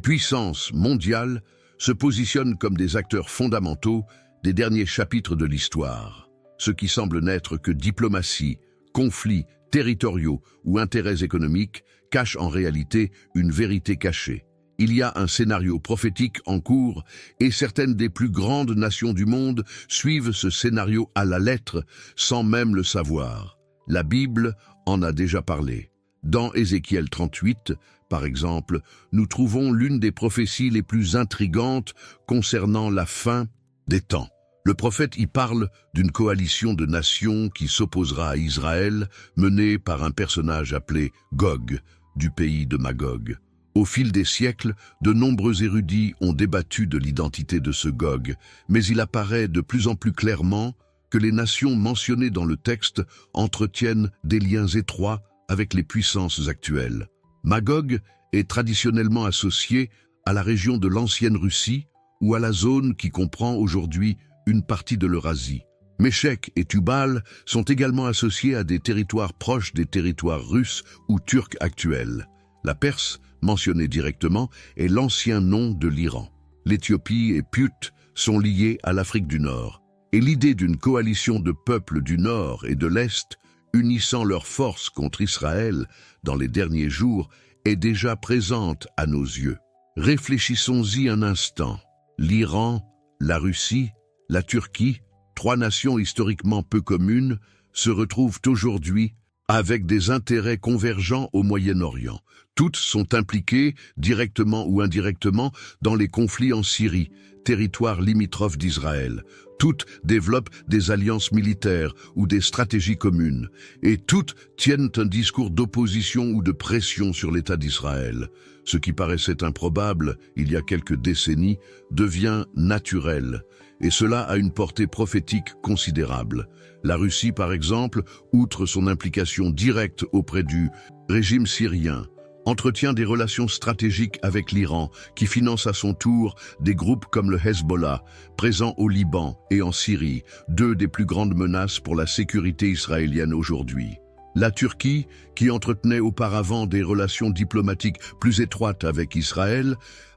[SPEAKER 1] puissances mondiales se positionnent comme des acteurs fondamentaux des derniers chapitres de l'histoire. Ce qui semble n'être que diplomatie, conflits territoriaux ou intérêts économiques cache en réalité une vérité cachée. Il y a un scénario prophétique en cours et certaines des plus grandes nations du monde suivent ce scénario à la lettre sans même le savoir. La Bible en a déjà parlé. Dans Ézéchiel 38, par exemple, nous trouvons l'une des prophéties les plus intrigantes concernant la fin des temps. Le prophète y parle d'une coalition de nations qui s'opposera à Israël, menée par un personnage appelé Gog, du pays de Magog. Au fil des siècles, de nombreux érudits ont débattu de l'identité de ce Gog, mais il apparaît de plus en plus clairement que les nations mentionnées dans le texte entretiennent des liens étroits avec les puissances actuelles. Magog est traditionnellement associé à la région de l'ancienne Russie ou à la zone qui comprend aujourd'hui une partie de l'Eurasie. Méchec et Tubal sont également associés à des territoires proches des territoires russes ou turcs actuels. La Perse, mentionnée directement, est l'ancien nom de l'Iran. L'Éthiopie et Put sont liés à l'Afrique du Nord. Et l'idée d'une coalition de peuples du Nord et de l'Est, unissant leurs forces contre Israël dans les derniers jours, est déjà présente à nos yeux. Réfléchissons-y un instant. L'Iran, la Russie, la Turquie, trois nations historiquement peu communes, se retrouvent aujourd'hui avec des intérêts convergents au Moyen-Orient. Toutes sont impliquées, directement ou indirectement, dans les conflits en Syrie, territoire limitrophe d'Israël. Toutes développent des alliances militaires ou des stratégies communes, et toutes tiennent un discours d'opposition ou de pression sur l'État d'Israël. Ce qui paraissait improbable il y a quelques décennies devient naturel, et cela a une portée prophétique considérable. La Russie, par exemple, outre son implication directe auprès du régime syrien, entretient des relations stratégiques avec l'Iran, qui finance à son tour des groupes comme le Hezbollah, présents au Liban et en Syrie, deux des plus grandes menaces pour la sécurité israélienne aujourd'hui. La Turquie, qui entretenait auparavant des relations diplomatiques plus étroites avec Israël,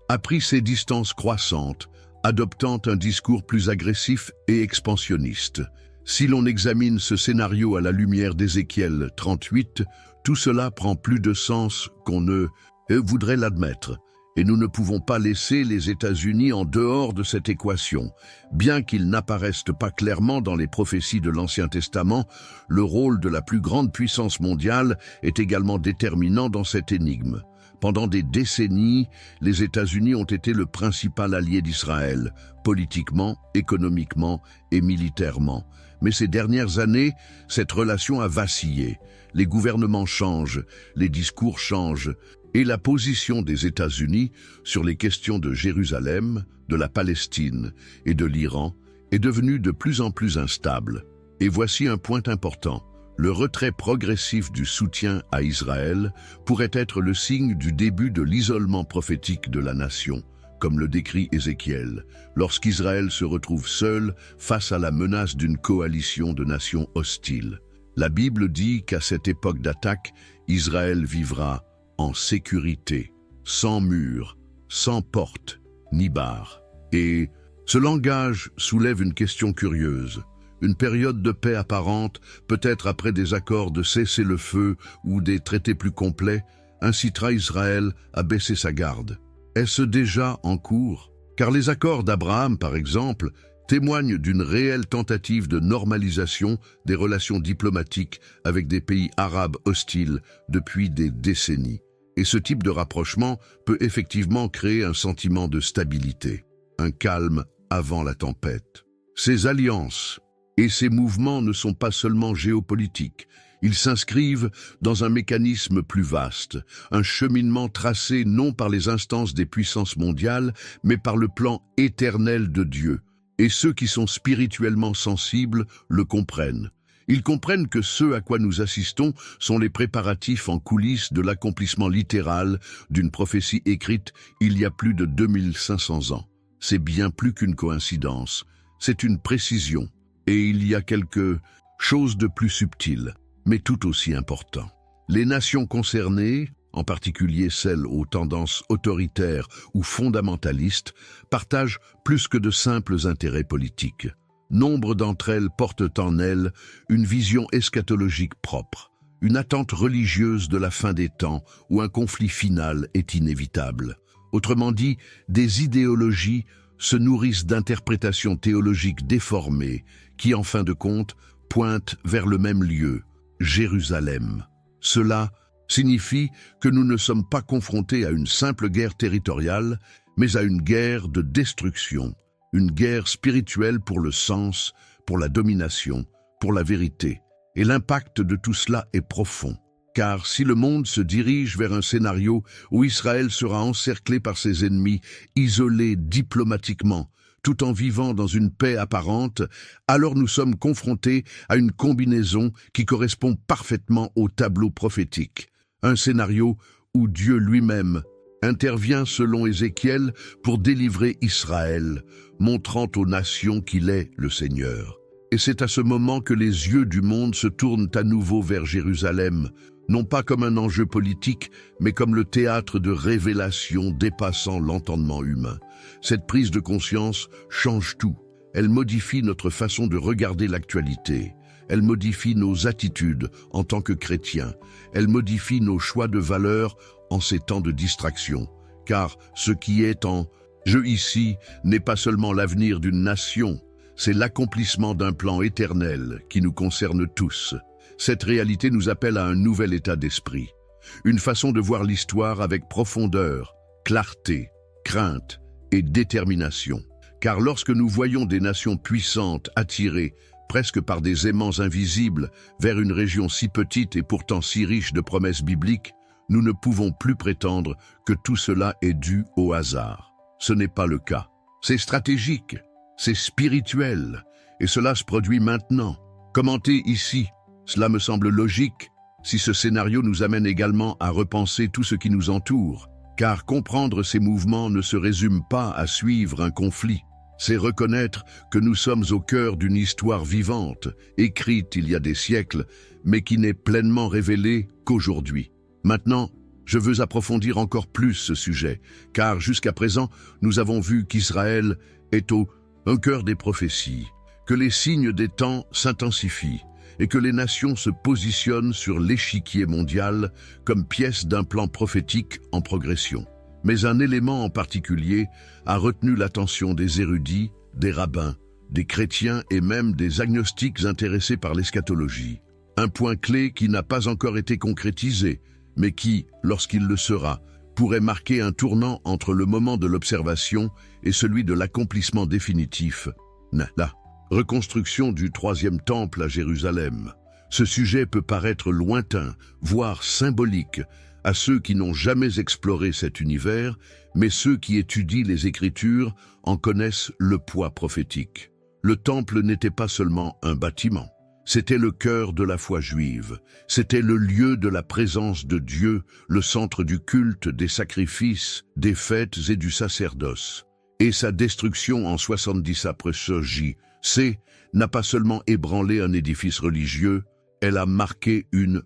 [SPEAKER 1] a pris ses distances croissantes, adoptant un discours plus agressif et expansionniste. Si l'on examine ce scénario à la lumière d'Ézéchiel 38, tout cela prend plus de sens qu'on ne voudrait l'admettre. Et nous ne pouvons pas laisser les États-Unis en dehors de cette équation. Bien qu'ils n'apparaissent pas clairement dans les prophéties de l'Ancien Testament, le rôle de la plus grande puissance mondiale est également déterminant dans cette énigme. Pendant des décennies, les États-Unis ont été le principal allié d'Israël, politiquement, économiquement et militairement. Mais ces dernières années, cette relation a vacillé. Les gouvernements changent, les discours changent, et la position des États-Unis sur les questions de Jérusalem, de la Palestine et de l'Iran est devenue de plus en plus instable. Et voici un point important. Le retrait progressif du soutien à Israël pourrait être le signe du début de l'isolement prophétique de la nation, comme le décrit Ézéchiel, lorsqu'Israël se retrouve seul face à la menace d'une coalition de nations hostiles. La Bible dit qu'à cette époque d'attaque, Israël vivra en sécurité, sans mur, sans porte, ni barre. Et ce langage soulève une question curieuse. Une période de paix apparente, peut-être après des accords de cessez-le-feu ou des traités plus complets, incitera Israël à baisser sa garde. Est-ce déjà en cours? Car les accords d'Abraham, par exemple, témoignent d'une réelle tentative de normalisation des relations diplomatiques avec des pays arabes hostiles depuis des décennies. Et ce type de rapprochement peut effectivement créer un sentiment de stabilité, un calme avant la tempête. Ces alliances et ces mouvements ne sont pas seulement géopolitiques, ils s'inscrivent dans un mécanisme plus vaste, un cheminement tracé non par les instances des puissances mondiales, mais par le plan éternel de Dieu. Et ceux qui sont spirituellement sensibles le comprennent. Ils comprennent que ce à quoi nous assistons sont les préparatifs en coulisses de l'accomplissement littéral d'une prophétie écrite il y a plus de 2500 ans. C'est bien plus qu'une coïncidence, c'est une précision. Et il y a quelque chose de plus subtil, mais tout aussi important. Les nations concernées, en particulier celles aux tendances autoritaires ou fondamentalistes, partagent plus que de simples intérêts politiques. Nombre d'entre elles portent en elles une vision eschatologique propre, une attente religieuse de la fin des temps où un conflit final est inévitable. Autrement dit, des idéologies se nourrissent d'interprétations théologiques déformées qui, en fin de compte, pointent vers le même lieu, Jérusalem. Cela signifie que nous ne sommes pas confrontés à une simple guerre territoriale, mais à une guerre de destruction, une guerre spirituelle pour le sens, pour la domination, pour la vérité. Et l'impact de tout cela est profond. Car si le monde se dirige vers un scénario où Israël sera encerclé par ses ennemis, isolé diplomatiquement, tout en vivant dans une paix apparente, alors nous sommes confrontés à une combinaison qui correspond parfaitement au tableau prophétique. Un scénario où Dieu lui-même intervient selon Ézéchiel pour délivrer Israël, montrant aux nations qu'il est le Seigneur. Et c'est à ce moment que les yeux du monde se tournent à nouveau vers Jérusalem, non pas comme un enjeu politique, mais comme le théâtre de révélations dépassant l'entendement humain. Cette prise de conscience change tout. Elle modifie notre façon de regarder l'actualité. Elle modifie nos attitudes en tant que chrétiens. Elle modifie nos choix de valeurs en ces temps de distraction. Car ce qui est en jeu ici n'est pas seulement l'avenir d'une nation, c'est l'accomplissement d'un plan éternel qui nous concerne tous. Cette réalité nous appelle à un nouvel état d'esprit, une façon de voir l'histoire avec profondeur, clarté, crainte et détermination. Car lorsque nous voyons des nations puissantes attirées, presque par des aimants invisibles, vers une région si petite et pourtant si riche de promesses bibliques, nous ne pouvons plus prétendre que tout cela est dû au hasard. Ce n'est pas le cas. C'est stratégique, c'est spirituel, et cela se produit maintenant. Commenté ici, cela me semble logique si ce scénario nous amène également à repenser tout ce qui nous entoure, car comprendre ces mouvements ne se résume pas à suivre un conflit. C'est reconnaître que nous sommes au cœur d'une histoire vivante, écrite il y a des siècles, mais qui n'est pleinement révélée qu'aujourd'hui. Maintenant, je veux approfondir encore plus ce sujet, car jusqu'à présent, nous avons vu qu'Israël est au cœur des prophéties, que les signes des temps s'intensifient, et que les nations se positionnent sur l'échiquier mondial comme pièce d'un plan prophétique en progression. Mais un élément en particulier a retenu l'attention des érudits, des rabbins, des chrétiens et même des agnostiques intéressés par l'eschatologie. Un point clé qui n'a pas encore été concrétisé, mais qui, lorsqu'il le sera, pourrait marquer un tournant entre le moment de l'observation et celui de l'accomplissement définitif. La reconstruction du troisième temple à Jérusalem. Ce sujet peut paraître lointain, voire symbolique, à ceux qui n'ont jamais exploré cet univers, mais ceux qui étudient les Écritures en connaissent le poids prophétique. Le temple n'était pas seulement un bâtiment, c'était le cœur de la foi juive, c'était le lieu de la présence de Dieu, le centre du culte, des sacrifices, des fêtes et du sacerdoce. Et sa destruction en 70 après J.C. n'a pas seulement ébranlé un édifice religieux, elle a marqué une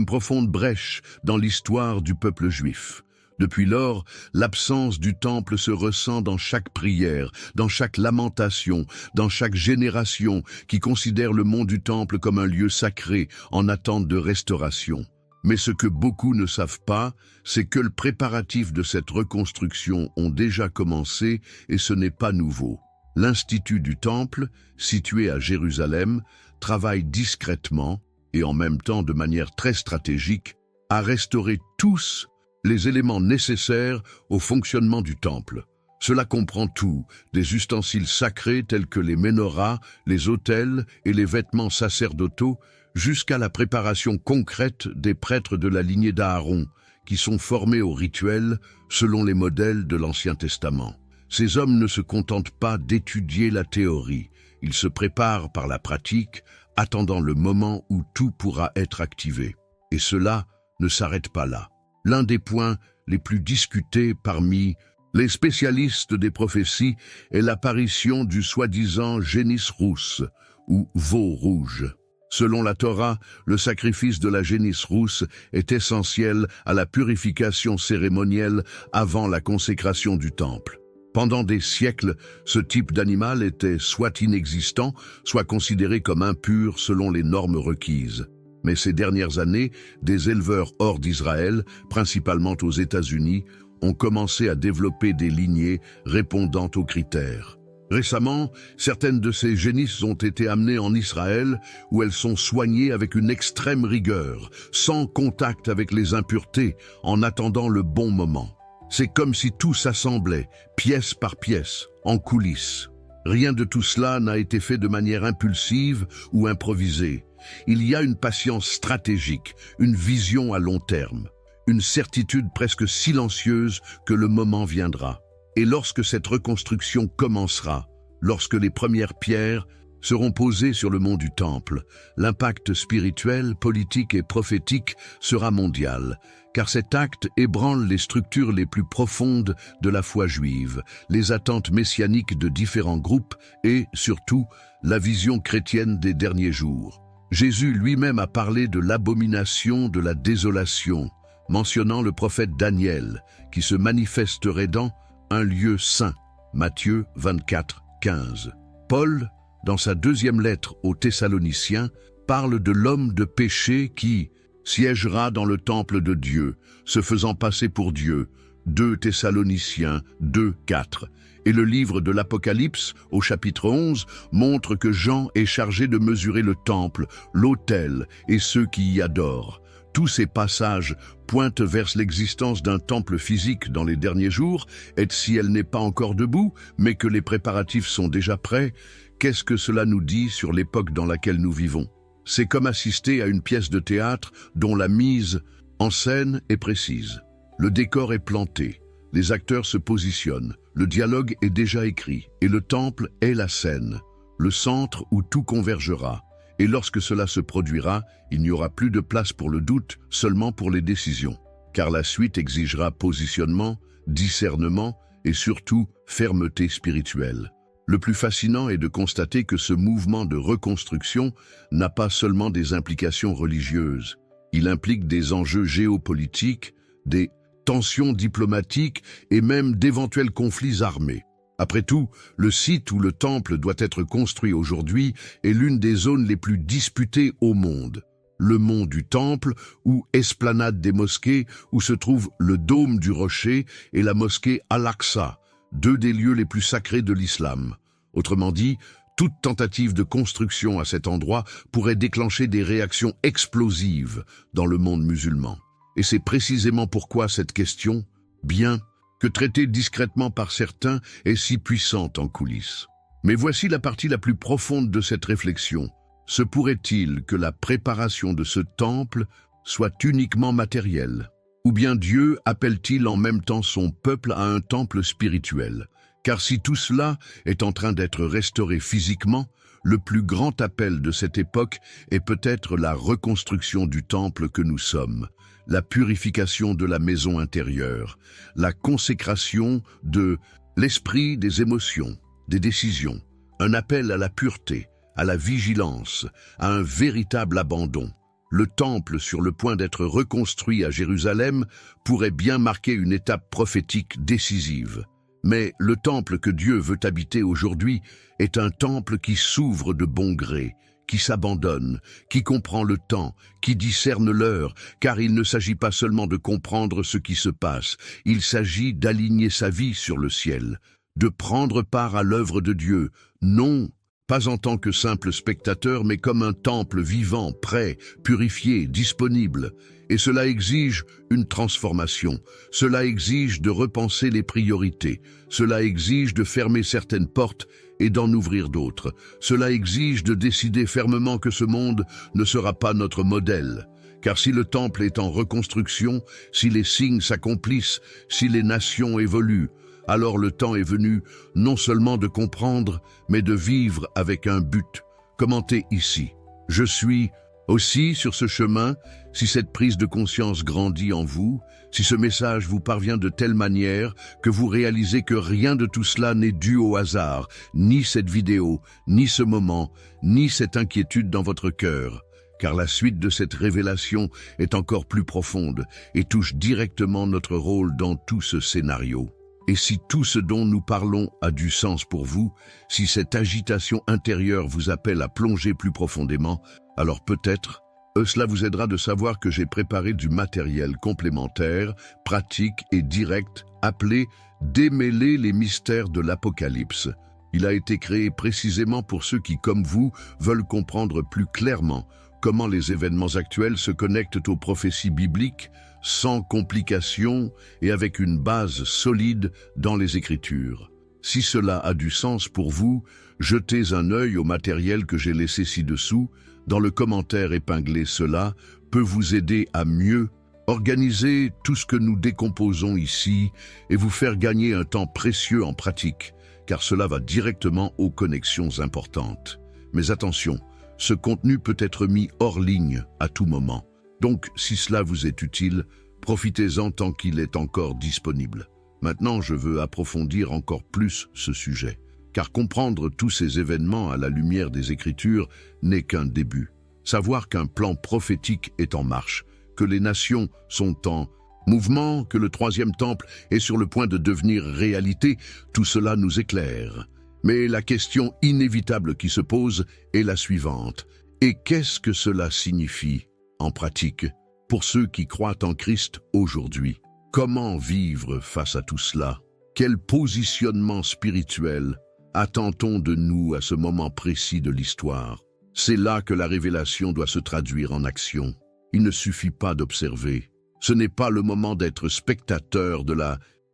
[SPEAKER 1] profonde brèche dans l'histoire du peuple juif. Depuis lors, l'absence du temple se ressent dans chaque prière, dans chaque lamentation, dans chaque génération qui considère le mont du temple comme un lieu sacré en attente de restauration. Mais ce que beaucoup ne savent pas, c'est que le préparatif de cette reconstruction ont déjà commencé et ce n'est pas nouveau. L'Institut du Temple, situé à Jérusalem, travaille discrètement et en même temps de manière très stratégique à restaurer tous les éléments nécessaires au fonctionnement du temple. Cela comprend tout, des ustensiles sacrés tels que les menorahs, les autels et les vêtements sacerdotaux, jusqu'à la préparation concrète des prêtres de la lignée d'Aaron, qui sont formés au rituel selon les modèles de l'Ancien Testament. Ces hommes ne se contentent pas d'étudier la théorie, ils se préparent par la pratique, attendant le moment où tout pourra être activé. Et cela ne s'arrête pas là. L'un des points les plus discutés parmi les spécialistes des prophéties est l'apparition du soi-disant génis rousse, ou veau rouge. Selon la Torah, le sacrifice de la génisse rousse est essentiel à la purification cérémonielle avant la consécration du temple. Pendant des siècles, ce type d'animal était soit inexistant, soit considéré comme impur selon les normes requises. Mais ces dernières années, des éleveurs hors d'Israël, principalement aux États-Unis, ont commencé à développer des lignées répondant aux critères. Récemment, certaines de ces génisses ont été amenées en Israël, où elles sont soignées avec une extrême rigueur, sans contact avec les impuretés, en attendant le bon moment. C'est comme si tout s'assemblait, pièce par pièce, en coulisses. Rien de tout cela n'a été fait de manière impulsive ou improvisée. Il y a une patience stratégique, une vision à long terme, une certitude presque silencieuse que le moment viendra. Et lorsque cette reconstruction commencera, lorsque les premières pierres seront posées sur le mont du Temple, l'impact spirituel, politique et prophétique sera mondial, car cet acte ébranle les structures les plus profondes de la foi juive, les attentes messianiques de différents groupes et, surtout, la vision chrétienne des derniers jours. Jésus lui-même a parlé de l'abomination de la désolation, mentionnant le prophète Daniel, qui se manifesterait dans un lieu saint, Matthieu 24, 15. Paul, dans sa deuxième lettre aux Thessaloniciens, parle de l'homme de péché qui siégera dans le temple de Dieu, se faisant passer pour Dieu, 2 Thessaloniciens 2, 4. Et le livre de l'Apocalypse, au chapitre 11, montre que Jean est chargé de mesurer le temple, l'autel et ceux qui y adorent. Tous ces passages pointent vers l'existence d'un temple physique dans les derniers jours, et si elle n'est pas encore debout, mais que les préparatifs sont déjà prêts, qu'est-ce que cela nous dit sur l'époque dans laquelle nous vivons? C'est comme assister à une pièce de théâtre dont la mise en scène est précise. Le décor est planté, les acteurs se positionnent, le dialogue est déjà écrit, et le temple est la scène, le centre où tout convergera. Et lorsque cela se produira, il n'y aura plus de place pour le doute, seulement pour les décisions. Car la suite exigera positionnement, discernement et surtout fermeté spirituelle. Le plus fascinant est de constater que ce mouvement de reconstruction n'a pas seulement des implications religieuses. Il implique des enjeux géopolitiques, des tensions diplomatiques et même d'éventuels conflits armés. Après tout, le site où le temple doit être construit aujourd'hui est l'une des zones les plus disputées au monde. Le mont du Temple, ou esplanade des mosquées, où se trouve le dôme du rocher et la mosquée Al-Aqsa, deux des lieux les plus sacrés de l'islam. Autrement dit, toute tentative de construction à cet endroit pourrait déclencher des réactions explosives dans le monde musulman. Et c'est précisément pourquoi cette question, bien que traitée discrètement par certains, est si puissante en coulisses. Mais voici la partie la plus profonde de cette réflexion. Se pourrait-il que la préparation de ce temple soit uniquement matérielle? Ou bien Dieu appelle-t-il en même temps son peuple à un temple spirituel? Car si tout cela est en train d'être restauré physiquement, le plus grand appel de cette époque est peut-être la reconstruction du temple que nous sommes, la purification de la maison intérieure, la consécration de l'esprit des émotions, des décisions, un appel à la pureté, à la vigilance, à un véritable abandon. Le temple sur le point d'être reconstruit à Jérusalem pourrait bien marquer une étape prophétique décisive. Mais le temple que Dieu veut habiter aujourd'hui est un temple qui s'ouvre de bon gré, qui s'abandonne, qui comprend le temps, qui discerne l'heure, car il ne s'agit pas seulement de comprendre ce qui se passe, il s'agit d'aligner sa vie sur le ciel, de prendre part à l'œuvre de Dieu, non pas en tant que simple spectateur, mais comme un temple vivant, prêt, purifié, disponible. Et cela exige une transformation, cela exige de repenser les priorités, cela exige de fermer certaines portes et d'en ouvrir d'autres, cela exige de décider fermement que ce monde ne sera pas notre modèle. Car si le temple est en reconstruction, si les signes s'accomplissent, si les nations évoluent, alors le temps est venu non seulement de comprendre, mais de vivre avec un but. Commentez ici. Je suis aussi sur ce chemin. Si cette prise de conscience grandit en vous, si ce message vous parvient de telle manière que vous réalisez que rien de tout cela n'est dû au hasard, ni cette vidéo, ni ce moment, ni cette inquiétude dans votre cœur, car la suite de cette révélation est encore plus profonde et touche directement notre rôle dans tout ce scénario. Et si tout ce dont nous parlons a du sens pour vous, si cette agitation intérieure vous appelle à plonger plus profondément, alors peut-être, cela vous aidera de savoir que j'ai préparé du matériel complémentaire, pratique et direct, appelé « Démêler les mystères de l'Apocalypse ». Il a été créé précisément pour ceux qui, comme vous, veulent comprendre plus clairement comment les événements actuels se connectent aux prophéties bibliques, sans complications et avec une base solide dans les Écritures. Si cela a du sens pour vous, jetez un œil au matériel que j'ai laissé ci-dessous. Dans le commentaire épinglé, cela peut vous aider à mieux organiser tout ce que nous décomposons ici et vous faire gagner un temps précieux en pratique, car cela va directement aux connexions importantes. Mais attention, ce contenu peut être mis hors ligne à tout moment. Donc, si cela vous est utile, profitez-en tant qu'il est encore disponible. Maintenant, je veux approfondir encore plus ce sujet, car comprendre tous ces événements à la lumière des Écritures n'est qu'un début. Savoir qu'un plan prophétique est en marche, que les nations sont en mouvement, que le troisième temple est sur le point de devenir réalité, tout cela nous éclaire. Mais la question inévitable qui se pose est la suivante. Et qu'est-ce que cela signifie en pratique pour ceux qui croient en Christ aujourd'hui? Comment vivre face à tout cela? Quel positionnement spirituel attend-on de nous à ce moment précis de l'histoire? C'est là que la révélation doit se traduire en action. Il ne suffit pas d'observer. Ce n'est pas le moment d'être spectateur de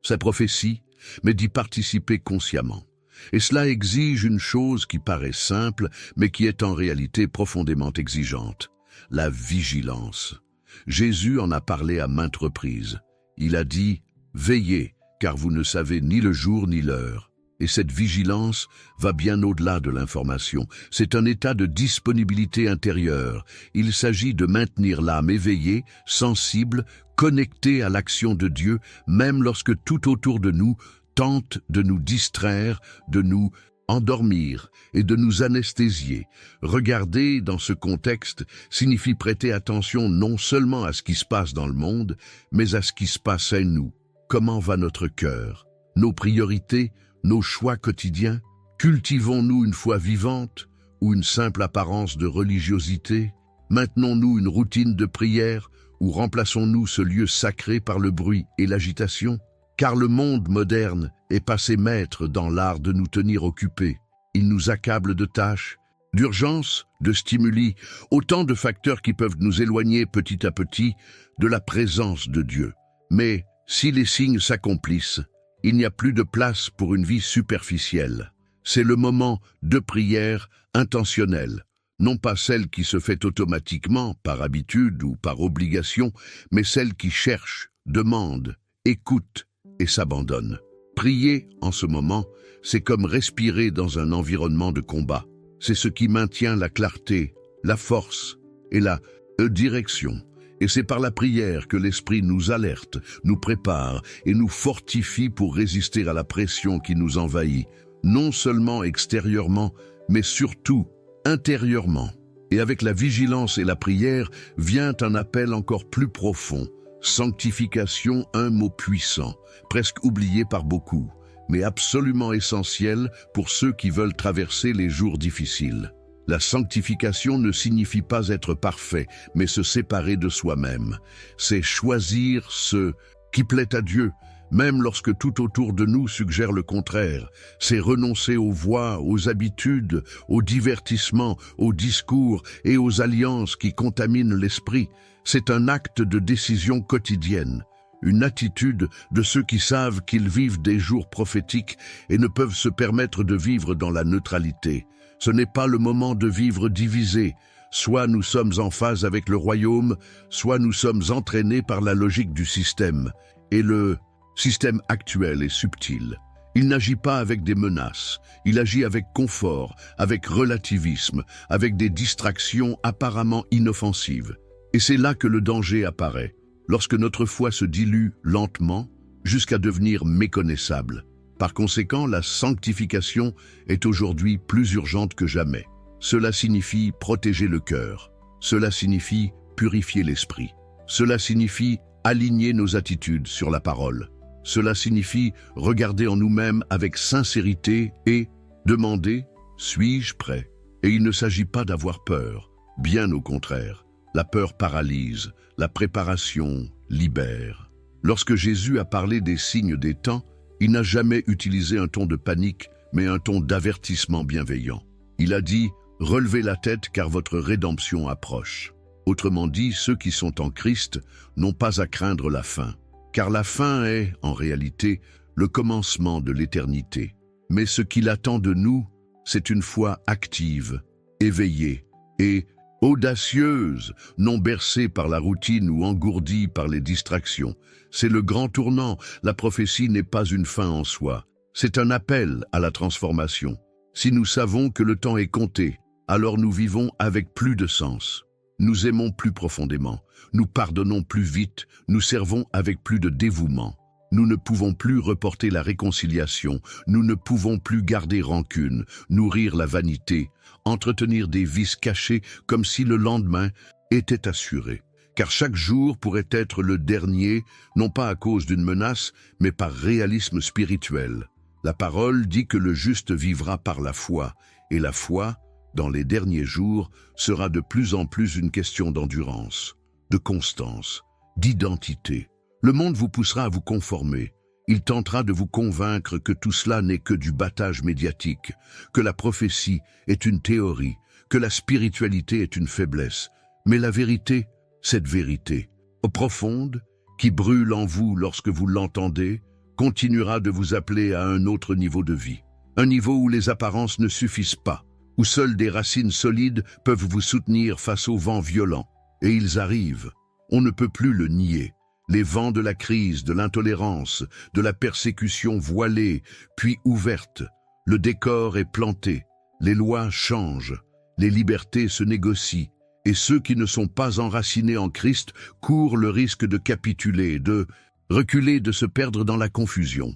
[SPEAKER 1] sa prophétie, mais d'y participer consciemment. Et cela exige une chose qui paraît simple, mais qui est en réalité profondément exigeante: la vigilance. Jésus en a parlé à maintes reprises. Il a dit « Veillez, car vous ne savez ni le jour ni l'heure ». Et cette vigilance va bien au-delà de l'information. C'est un état de disponibilité intérieure. Il s'agit de maintenir l'âme éveillée, sensible, connectée à l'action de Dieu, même lorsque tout autour de nous tente de nous distraire, de nous endormir et de nous anesthésier. Regarder dans ce contexte signifie prêter attention non seulement à ce qui se passe dans le monde, mais à ce qui se passe en nous. Comment va notre cœur? Nos priorités? Nos choix quotidiens? Cultivons-nous une foi vivante ou une simple apparence de religiosité? Maintenons-nous une routine de prière ou remplaçons-nous ce lieu sacré par le bruit et l'agitation? Car le monde moderne est passé maître dans l'art de nous tenir occupés. Il nous accable de tâches, d'urgences, de stimuli, autant de facteurs qui peuvent nous éloigner petit à petit de la présence de Dieu. Mais si les signes s'accomplissent, il n'y a plus de place pour une vie superficielle. C'est le moment de prière intentionnelle, non pas celle qui se fait automatiquement, par habitude ou par obligation, mais celle qui cherche, demande, écoute et s'abandonne. Prier en ce moment, c'est comme respirer dans un environnement de combat. C'est ce qui maintient la clarté, la force et la direction. Et c'est par la prière que l'Esprit nous alerte, nous prépare et nous fortifie pour résister à la pression qui nous envahit, non seulement extérieurement, mais surtout intérieurement. Et avec la vigilance et la prière vient un appel encore plus profond. Sanctification, un mot puissant, presque oublié par beaucoup, mais absolument essentiel pour ceux qui veulent traverser les jours difficiles. La sanctification ne signifie pas être parfait, mais se séparer de soi-même. C'est choisir ce qui plaît à Dieu, même lorsque tout autour de nous suggère le contraire. C'est renoncer aux voies, aux habitudes, aux divertissements, aux discours et aux alliances qui contaminent l'esprit. C'est un acte de décision quotidienne, une attitude de ceux qui savent qu'ils vivent des jours prophétiques et ne peuvent se permettre de vivre dans la neutralité. Ce n'est pas le moment de vivre divisé. Soit nous sommes en phase avec le royaume, soit nous sommes entraînés par la logique du système. Et le système actuel est subtil. Il n'agit pas avec des menaces, il agit avec confort, avec relativisme, avec des distractions apparemment inoffensives. Et c'est là que le danger apparaît, lorsque notre foi se dilue lentement jusqu'à devenir méconnaissable. Par conséquent, la sanctification est aujourd'hui plus urgente que jamais. Cela signifie protéger le cœur. Cela signifie purifier l'esprit. Cela signifie aligner nos attitudes sur la parole. Cela signifie regarder en nous-mêmes avec sincérité et demander « Suis-je prêt ?» Et il ne s'agit pas d'avoir peur, bien au contraire. La peur paralyse, la préparation libère. Lorsque Jésus a parlé des signes des temps, il n'a jamais utilisé un ton de panique, mais un ton d'avertissement bienveillant. Il a dit « Relevez la tête car votre rédemption approche ». Autrement dit, ceux qui sont en Christ n'ont pas à craindre la fin, car la fin est, en réalité, le commencement de l'éternité. Mais ce qu'il attend de nous, c'est une foi active, éveillée et audacieuse, non bercée par la routine ou engourdie par les distractions. C'est le grand tournant. La prophétie n'est pas une fin en soi. C'est un appel à la transformation. Si nous savons que le temps est compté, alors nous vivons avec plus de sens. Nous aimons plus profondément, nous pardonnons plus vite, nous servons avec plus de dévouement. Nous ne pouvons plus reporter la réconciliation, nous ne pouvons plus garder rancune, nourrir la vanité, entretenir des vices cachés comme si le lendemain était assuré. Car chaque jour pourrait être le dernier, non pas à cause d'une menace, mais par réalisme spirituel. La parole dit que le juste vivra par la foi, et la foi, dans les derniers jours, sera de plus en plus une question d'endurance, de constance, d'identité. Le monde vous poussera à vous conformer. Il tentera de vous convaincre que tout cela n'est que du battage médiatique, que la prophétie est une théorie, que la spiritualité est une faiblesse. Mais la vérité, cette vérité, profonde, qui brûle en vous lorsque vous l'entendez, continuera de vous appeler à un autre niveau de vie. Un niveau où les apparences ne suffisent pas, où seules des racines solides peuvent vous soutenir face aux vents violents. Et ils arrivent. On ne peut plus le nier. Les vents de la crise, de l'intolérance, de la persécution voilée, puis ouverte. Le décor est planté, les lois changent, les libertés se négocient, et ceux qui ne sont pas enracinés en Christ courent le risque de capituler, de reculer, de se perdre dans la confusion.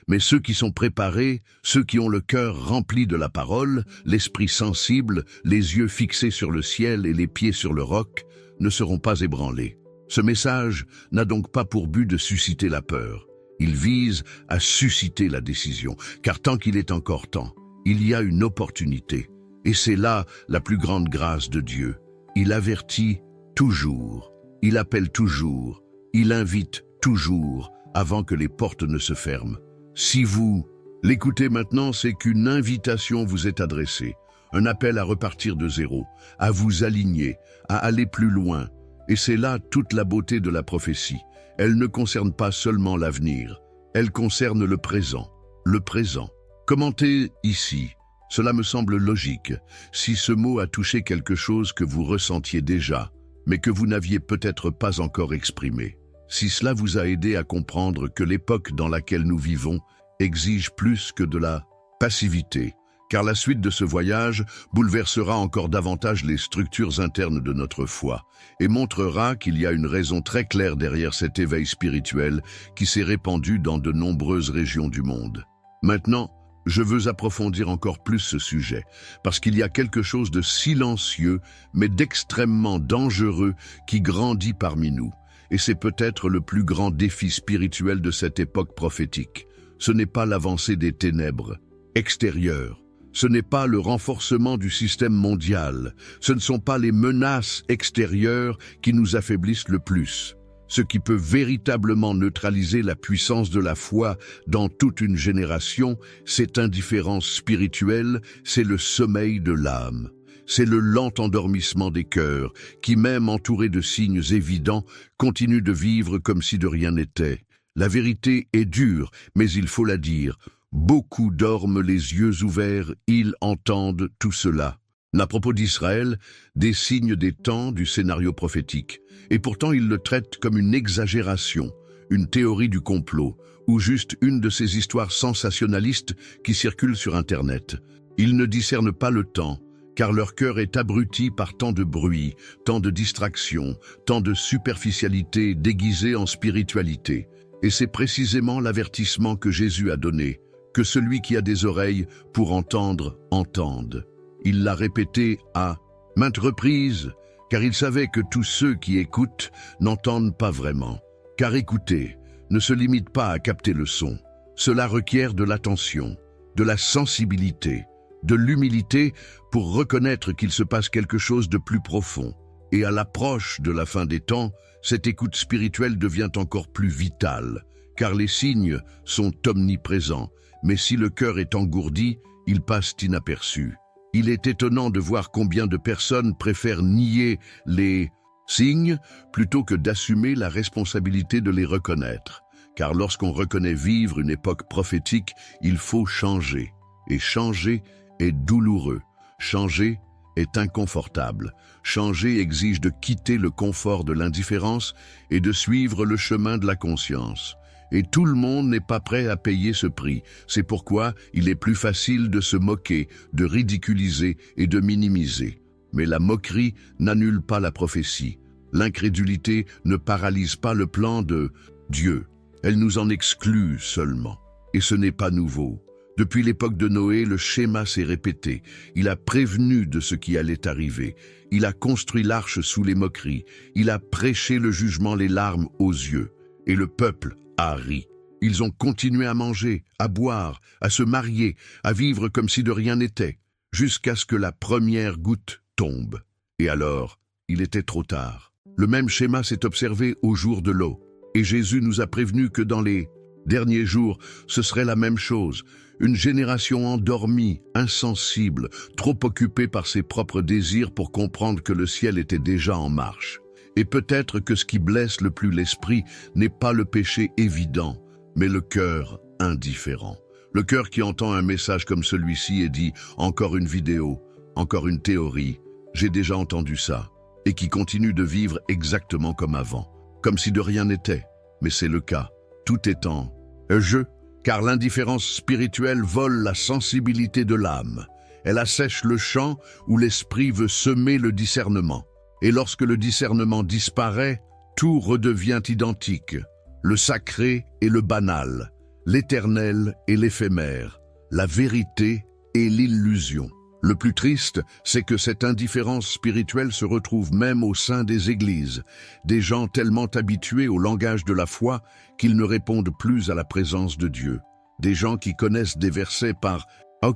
[SPEAKER 1] Mais ceux qui sont préparés, ceux qui ont le cœur rempli de la parole, l'esprit sensible, les yeux fixés sur le ciel et les pieds sur le roc, ne seront pas ébranlés. Ce message n'a donc pas pour but de susciter la peur. Il vise à susciter la décision, car tant qu'il est encore temps, il y a une opportunité. Et c'est là la plus grande grâce de Dieu. Il avertit toujours, il appelle toujours, il invite toujours, avant que les portes ne se ferment. Si vous l'écoutez maintenant, c'est qu'une invitation vous est adressée, un appel à repartir de zéro, à vous aligner, à aller plus loin. Et c'est là toute la beauté de la prophétie. Elle ne concerne pas seulement l'avenir, elle concerne le présent. Le présent. Commentez ici. Cela me semble logique. Si ce mot a touché quelque chose que vous ressentiez déjà, mais que vous n'aviez peut-être pas encore exprimé. Si cela vous a aidé à comprendre que l'époque dans laquelle nous vivons exige plus que de la passivité, car la suite de ce voyage bouleversera encore davantage les structures internes de notre foi et montrera qu'il y a une raison très claire derrière cet éveil spirituel qui s'est répandu dans de nombreuses régions du monde. Maintenant, je veux approfondir encore plus ce sujet, parce qu'il y a quelque chose de silencieux, mais d'extrêmement dangereux qui grandit parmi nous. Et c'est peut-être le plus grand défi spirituel de cette époque prophétique. Ce n'est pas l'avancée des ténèbres extérieures. Ce n'est pas le renforcement du système mondial. Ce ne sont pas les menaces extérieures qui nous affaiblissent le plus. Ce qui peut véritablement neutraliser la puissance de la foi dans toute une génération, cette indifférence spirituelle, c'est le sommeil de l'âme. C'est le lent endormissement des cœurs, qui même entourés de signes évidents, continuent de vivre comme si de rien n'était. La vérité est dure, mais il faut la dire. Beaucoup dorment les yeux ouverts, ils entendent tout cela. À propos d'Israël, des signes des temps du scénario prophétique. Et pourtant ils le traitent comme une exagération, une théorie du complot, ou juste une de ces histoires sensationnalistes qui circulent sur Internet. Ils ne discernent pas le temps, car leur cœur est abruti par tant de bruit, tant de distractions, tant de superficialité déguisée en spiritualité. Et c'est précisément l'avertissement que Jésus a donné, que celui qui a des oreilles pour entendre, entende. Il l'a répété à maintes reprises, car il savait que tous ceux qui écoutent n'entendent pas vraiment. Car écouter ne se limite pas à capter le son. Cela requiert de l'attention, de la sensibilité, de l'humilité pour reconnaître qu'il se passe quelque chose de plus profond. Et à l'approche de la fin des temps, cette écoute spirituelle devient encore plus vitale, car les signes sont omniprésents, mais si le cœur est engourdi, ils passent inaperçus. Il est étonnant de voir combien de personnes préfèrent nier les signes plutôt que d'assumer la responsabilité de les reconnaître. Car lorsqu'on reconnaît vivre une époque prophétique, il faut changer. Et changer est douloureux. Changer est inconfortable. Changer exige de quitter le confort de l'indifférence et de suivre le chemin de la conscience. Et tout le monde n'est pas prêt à payer ce prix. C'est pourquoi il est plus facile de se moquer, de ridiculiser et de minimiser. Mais la moquerie n'annule pas la prophétie. L'incrédulité ne paralyse pas le plan de Dieu. Elle nous en exclut seulement. Et ce n'est pas nouveau. Depuis l'époque de Noé, le schéma s'est répété. Il a prévenu de ce qui allait arriver. Il a construit l'arche sous les moqueries. Il a prêché le jugement les larmes aux yeux. Et le peuple a ri. Ils ont continué à manger, à boire, à se marier, à vivre comme si de rien n'était, jusqu'à ce que la première goutte tombe. Et alors, il était trop tard. Le même schéma s'est observé au jour de l'eau. Et Jésus nous a prévenu que dans les derniers jours, ce serait la même chose. Une génération endormie, insensible, trop occupée par ses propres désirs pour comprendre que le ciel était déjà en marche. Et peut-être que ce qui blesse le plus l'esprit n'est pas le péché évident, mais le cœur indifférent. Le cœur qui entend un message comme celui-ci et dit « encore une vidéo, encore une théorie, j'ai déjà entendu ça », et qui continue de vivre exactement comme avant, comme si de rien n'était. Mais c'est le cas, tout est en jeu, car l'indifférence spirituelle vole la sensibilité de l'âme. Elle assèche le champ où l'esprit veut semer le discernement. Et lorsque le discernement disparaît, tout redevient identique. Le sacré et le banal, l'éternel et l'éphémère, la vérité et l'illusion. Le plus triste, c'est que cette indifférence spirituelle se retrouve même au sein des églises, des gens tellement habitués au langage de la foi qu'ils ne répondent plus à la présence de Dieu. Des gens qui connaissent des versets par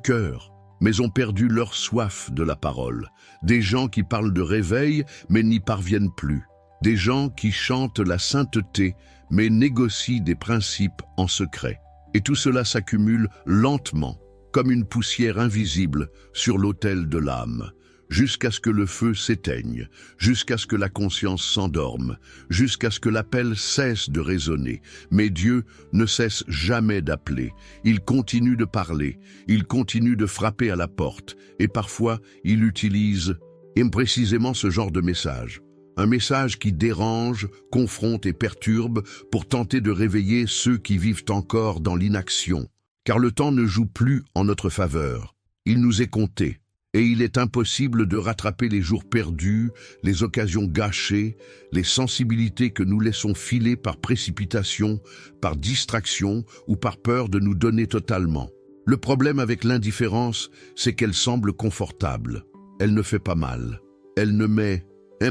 [SPEAKER 1] cœur, mais ont perdu leur soif de la parole. Des gens qui parlent de réveil, mais n'y parviennent plus. Des gens qui chantent la sainteté, mais négocient des principes en secret. Et tout cela s'accumule lentement, comme une poussière invisible sur l'autel de l'âme, jusqu'à ce que le feu s'éteigne, jusqu'à ce que la conscience s'endorme, jusqu'à ce que l'appel cesse de résonner. Mais Dieu ne cesse jamais d'appeler. Il continue de parler, il continue de frapper à la porte, et parfois il utilise imprécisément ce genre de message. Un message qui dérange, confronte et perturbe pour tenter de réveiller ceux qui vivent encore dans l'inaction. Car le temps ne joue plus en notre faveur. Il nous est compté, et il est impossible de rattraper les jours perdus, les occasions gâchées, les sensibilités que nous laissons filer par précipitation, par distraction ou par peur de nous donner totalement. Le problème avec l'indifférence, c'est qu'elle semble confortable. Elle ne fait pas mal. Elle ne met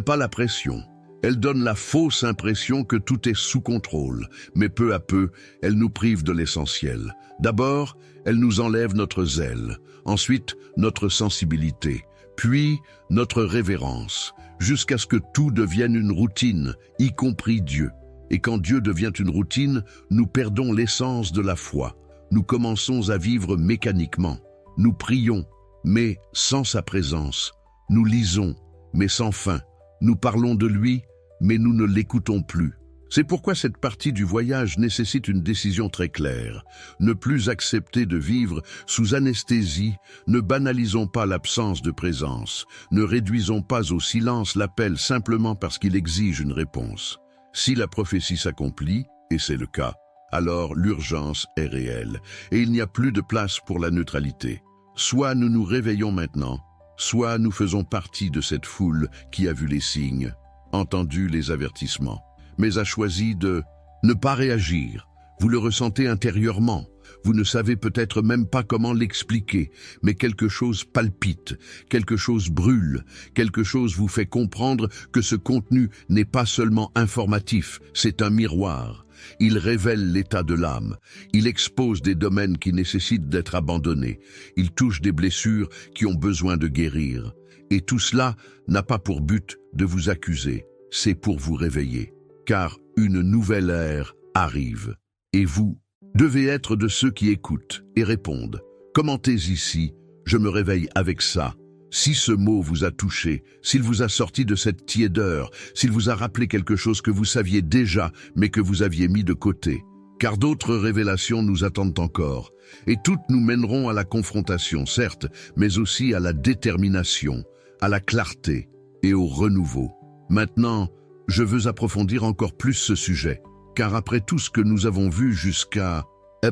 [SPEAKER 1] pas la pression. Elle donne la fausse impression que tout est sous contrôle, mais peu à peu, elle nous prive de l'essentiel. D'abord, elle nous enlève notre zèle, ensuite notre sensibilité, puis notre révérence, jusqu'à ce que tout devienne une routine, y compris Dieu. Et quand Dieu devient une routine, nous perdons l'essence de la foi. Nous commençons à vivre mécaniquement. Nous prions, mais sans sa présence. Nous lisons, mais sans fin. Nous parlons de lui, mais nous ne l'écoutons plus. C'est pourquoi cette partie du voyage nécessite une décision très claire. Ne plus accepter de vivre sous anesthésie, ne banalisons pas l'absence de présence, ne réduisons pas au silence l'appel simplement parce qu'il exige une réponse. Si la prophétie s'accomplit, et c'est le cas, alors l'urgence est réelle, et il n'y a plus de place pour la neutralité. Soit nous nous réveillons maintenant, soit nous faisons partie de cette foule qui a vu les signes, entendu les avertissements, mais a choisi de ne pas réagir. Vous le ressentez intérieurement. Vous ne savez peut-être même pas comment l'expliquer, mais quelque chose palpite, quelque chose brûle, quelque chose vous fait comprendre que ce contenu n'est pas seulement informatif, c'est un miroir. Il révèle l'état de l'âme. Il expose des domaines qui nécessitent d'être abandonnés. Il touche des blessures qui ont besoin de guérir. Et tout cela n'a pas pour but de vous accuser, c'est pour vous réveiller. Car une nouvelle ère arrive. Et vous devez être de ceux qui écoutent et répondent. Commentez ici, je me réveille avec ça. Si ce mot vous a touché, s'il vous a sorti de cette tiédeur, s'il vous a rappelé quelque chose que vous saviez déjà, mais que vous aviez mis de côté. Car d'autres révélations nous attendent encore, et toutes nous mèneront à la confrontation, certes, mais aussi à la détermination, à la clarté et au renouveau. Maintenant, je veux approfondir encore plus ce sujet, car après tout ce que nous avons vu jusqu'à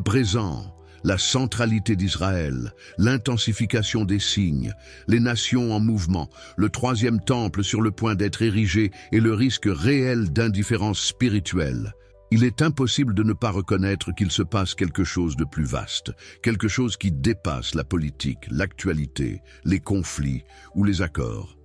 [SPEAKER 1] présent, la centralité d'Israël, l'intensification des signes, les nations en mouvement, le troisième temple sur le point d'être érigé et le risque réel d'indifférence spirituelle, il est impossible de ne pas reconnaître qu'il se passe quelque chose de plus vaste, quelque chose qui dépasse la politique, l'actualité, les conflits ou les accords.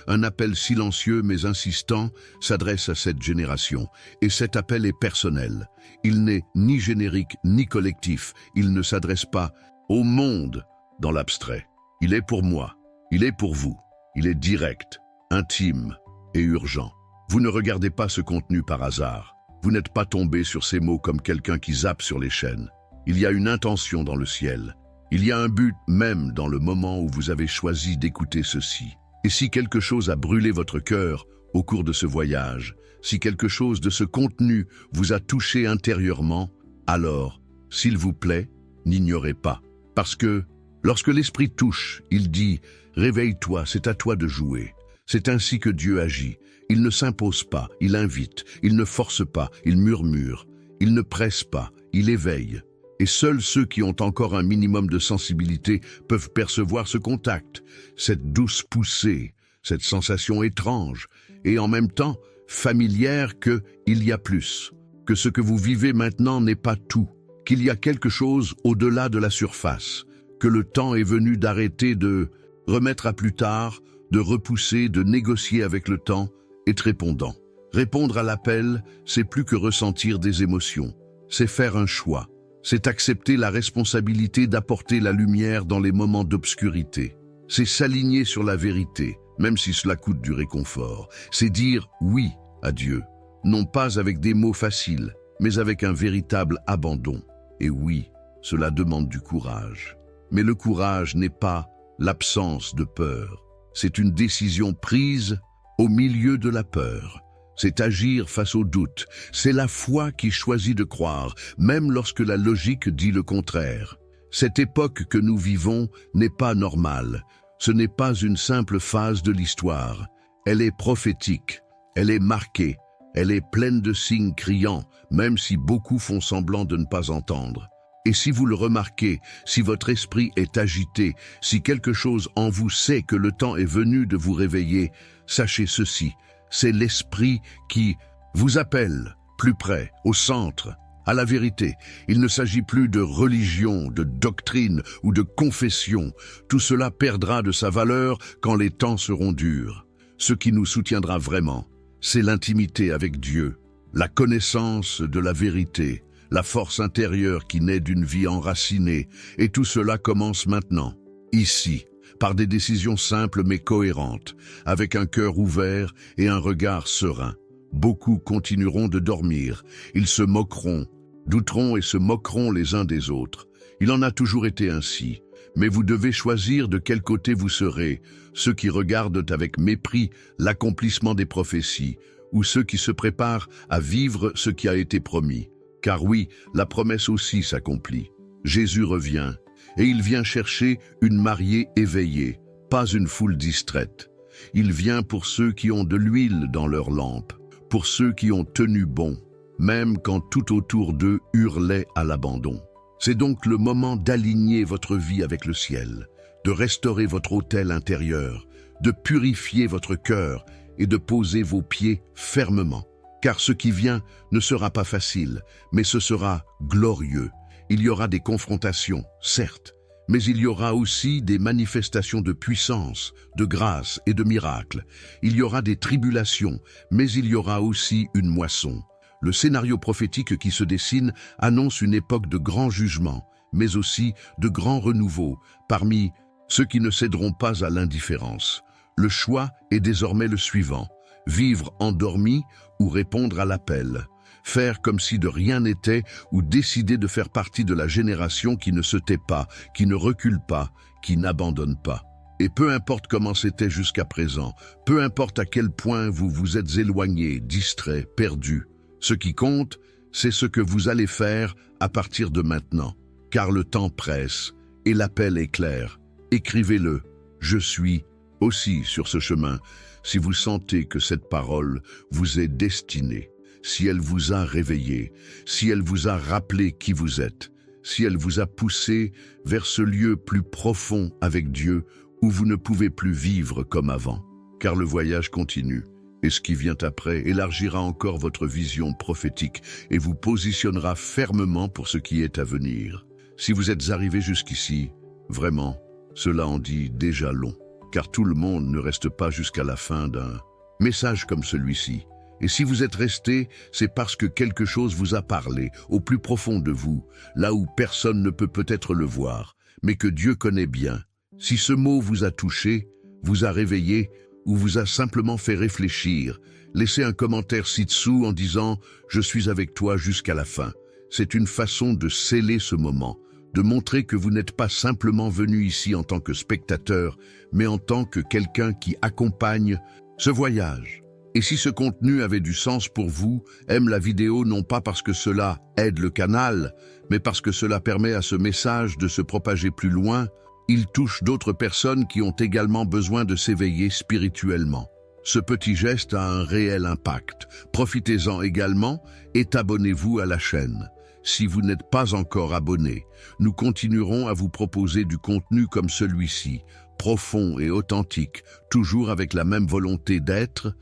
[SPEAKER 1] Un appel silencieux mais insistant s'adresse à cette génération, et cet appel est personnel. Il n'est ni générique ni collectif, il ne s'adresse pas au monde dans l'abstrait. Il est pour moi, il est pour vous, il est direct, intime et urgent. Vous ne regardez pas ce contenu par hasard, vous n'êtes pas tombé sur ces mots comme quelqu'un qui zappe sur les chaînes. Il y a une intention dans le ciel, il y a un but même dans le moment où vous avez choisi d'écouter ceci. Et si quelque chose a brûlé votre cœur au cours de ce voyage, si quelque chose de ce contenu vous a touché intérieurement, alors, s'il vous plaît, n'ignorez pas. Parce que, lorsque l'Esprit touche, il dit « Réveille-toi, c'est à toi de jouer ». C'est ainsi que Dieu agit. Il ne s'impose pas, il invite, il ne force pas, il murmure, il ne presse pas, il éveille. Et seuls ceux qui ont encore un minimum de sensibilité peuvent percevoir ce contact, cette douce poussée, cette sensation étrange, et en même temps familière qu'il y a plus, que ce que vous vivez maintenant n'est pas tout, qu'il y a quelque chose au-delà de la surface, que le temps est venu d'arrêter de remettre à plus tard, de repousser, de négocier avec le temps, être répondant. Répondre à l'appel, c'est plus que ressentir des émotions, c'est faire un choix. C'est accepter la responsabilité d'apporter la lumière dans les moments d'obscurité. C'est s'aligner sur la vérité, même si cela coûte du réconfort. C'est dire oui à Dieu, non pas avec des mots faciles, mais avec un véritable abandon. Et oui, cela demande du courage. Mais le courage n'est pas l'absence de peur. C'est une décision prise au milieu de la peur. C'est agir face au doute. C'est la foi qui choisit de croire, même lorsque la logique dit le contraire. Cette époque que nous vivons n'est pas normale. Ce n'est pas une simple phase de l'histoire. Elle est prophétique, elle est marquée, elle est pleine de signes criants, même si beaucoup font semblant de ne pas entendre. Et si vous le remarquez, si votre esprit est agité, si quelque chose en vous sait que le temps est venu de vous réveiller, sachez ceci. C'est l'Esprit qui vous appelle plus près, au centre, à la vérité. Il ne s'agit plus de religion, de doctrine ou de confession. Tout cela perdra de sa valeur quand les temps seront durs. Ce qui nous soutiendra vraiment, c'est l'intimité avec Dieu, la connaissance de la vérité, la force intérieure qui naît d'une vie enracinée. Et tout cela commence maintenant, ici, par des décisions simples mais cohérentes, avec un cœur ouvert et un regard serein. Beaucoup continueront de dormir, ils se moqueront, douteront et se moqueront les uns des autres. Il en a toujours été ainsi, mais vous devez choisir de quel côté vous serez, ceux qui regardent avec mépris l'accomplissement des prophéties, ou ceux qui se préparent à vivre ce qui a été promis. Car oui, la promesse aussi s'accomplit. Jésus revient. Et il vient chercher une mariée éveillée, pas une foule distraite. Il vient pour ceux qui ont de l'huile dans leurs lampes, pour ceux qui ont tenu bon, même quand tout autour d'eux hurlait à l'abandon. C'est donc le moment d'aligner votre vie avec le ciel, de restaurer votre autel intérieur, de purifier votre cœur et de poser vos pieds fermement. Car ce qui vient ne sera pas facile, mais ce sera glorieux. Il y aura des confrontations, certes, mais il y aura aussi des manifestations de puissance, de grâce et de miracles. Il y aura des tribulations, mais il y aura aussi une moisson. Le scénario prophétique qui se dessine annonce une époque de grand jugement, mais aussi de grand renouveau parmi ceux qui ne céderont pas à l'indifférence. Le choix est désormais le suivant: vivre endormi ou répondre à l'appel. faire comme si de rien n'était ou décider de faire partie de la génération qui ne se tait pas, qui ne recule pas, qui n'abandonne pas. Et peu importe comment c'était jusqu'à présent, peu importe à quel point vous vous êtes éloigné, distrait, perdu, ce qui compte, c'est ce que vous allez faire à partir de maintenant. Car le temps presse et l'appel est clair. Écrivez-le. Je suis aussi sur ce chemin. Si vous sentez que cette parole vous est destinée, si elle vous a réveillé, si elle vous a rappelé qui vous êtes, si elle vous a poussé vers ce lieu plus profond avec Dieu où vous ne pouvez plus vivre comme avant. Car le voyage continue. Et ce qui vient après élargira encore votre vision prophétique et vous positionnera fermement pour ce qui est à venir. Si vous êtes arrivé jusqu'ici, vraiment, cela en dit déjà long. Car tout le monde ne reste pas jusqu'à la fin d'un message comme celui-ci. Et si vous êtes resté, c'est parce que quelque chose vous a parlé, au plus profond de vous, là où personne ne peut peut-être le voir, mais que Dieu connaît bien. Si ce mot vous a touché, vous a réveillé, ou vous a simplement fait réfléchir, laissez un commentaire ci-dessous en disant « Je suis avec toi jusqu'à la fin ». C'est une façon de sceller ce moment, de montrer que vous n'êtes pas simplement venu ici en tant que spectateur, mais en tant que quelqu'un qui accompagne ce voyage. Et si ce contenu avait du sens pour vous, aime la vidéo non pas parce que cela aide le canal, mais parce que cela permet à ce message de se propager plus loin. Il touche d'autres personnes qui ont également besoin de s'éveiller spirituellement. Ce petit geste a un réel impact. Profitez-en également et abonnez-vous à la chaîne. Si vous n'êtes pas encore abonné, nous continuerons à vous proposer du contenu comme celui-ci, profond et authentique, toujours avec la même volonté d'être,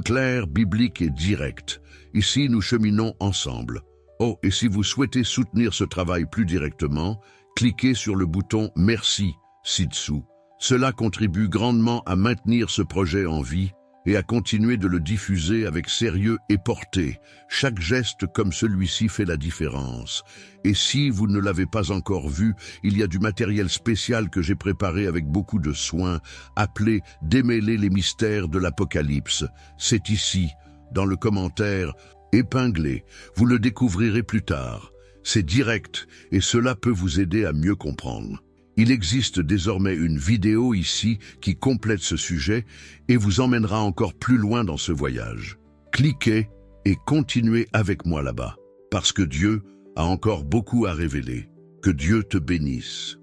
[SPEAKER 1] clair, biblique et direct. Ici, nous cheminons ensemble. Oh, et si vous souhaitez soutenir ce travail plus directement, cliquez sur le bouton « Merci » ci-dessous. Cela contribue grandement à maintenir ce projet en vie et à continuer de le diffuser avec sérieux et portée. Chaque geste comme celui-ci fait la différence. Et si vous ne l'avez pas encore vu, il y a du matériel spécial que j'ai préparé avec beaucoup de soin, appelé « Démêler les mystères de l'Apocalypse ». C'est ici, dans le commentaire épinglé. Vous le découvrirez plus tard. C'est direct et cela peut vous aider à mieux comprendre. Il existe désormais une vidéo ici qui complète ce sujet et vous emmènera encore plus loin dans ce voyage. Cliquez et continuez avec moi là-bas, parce que Dieu a encore beaucoup à révéler. Que Dieu te bénisse.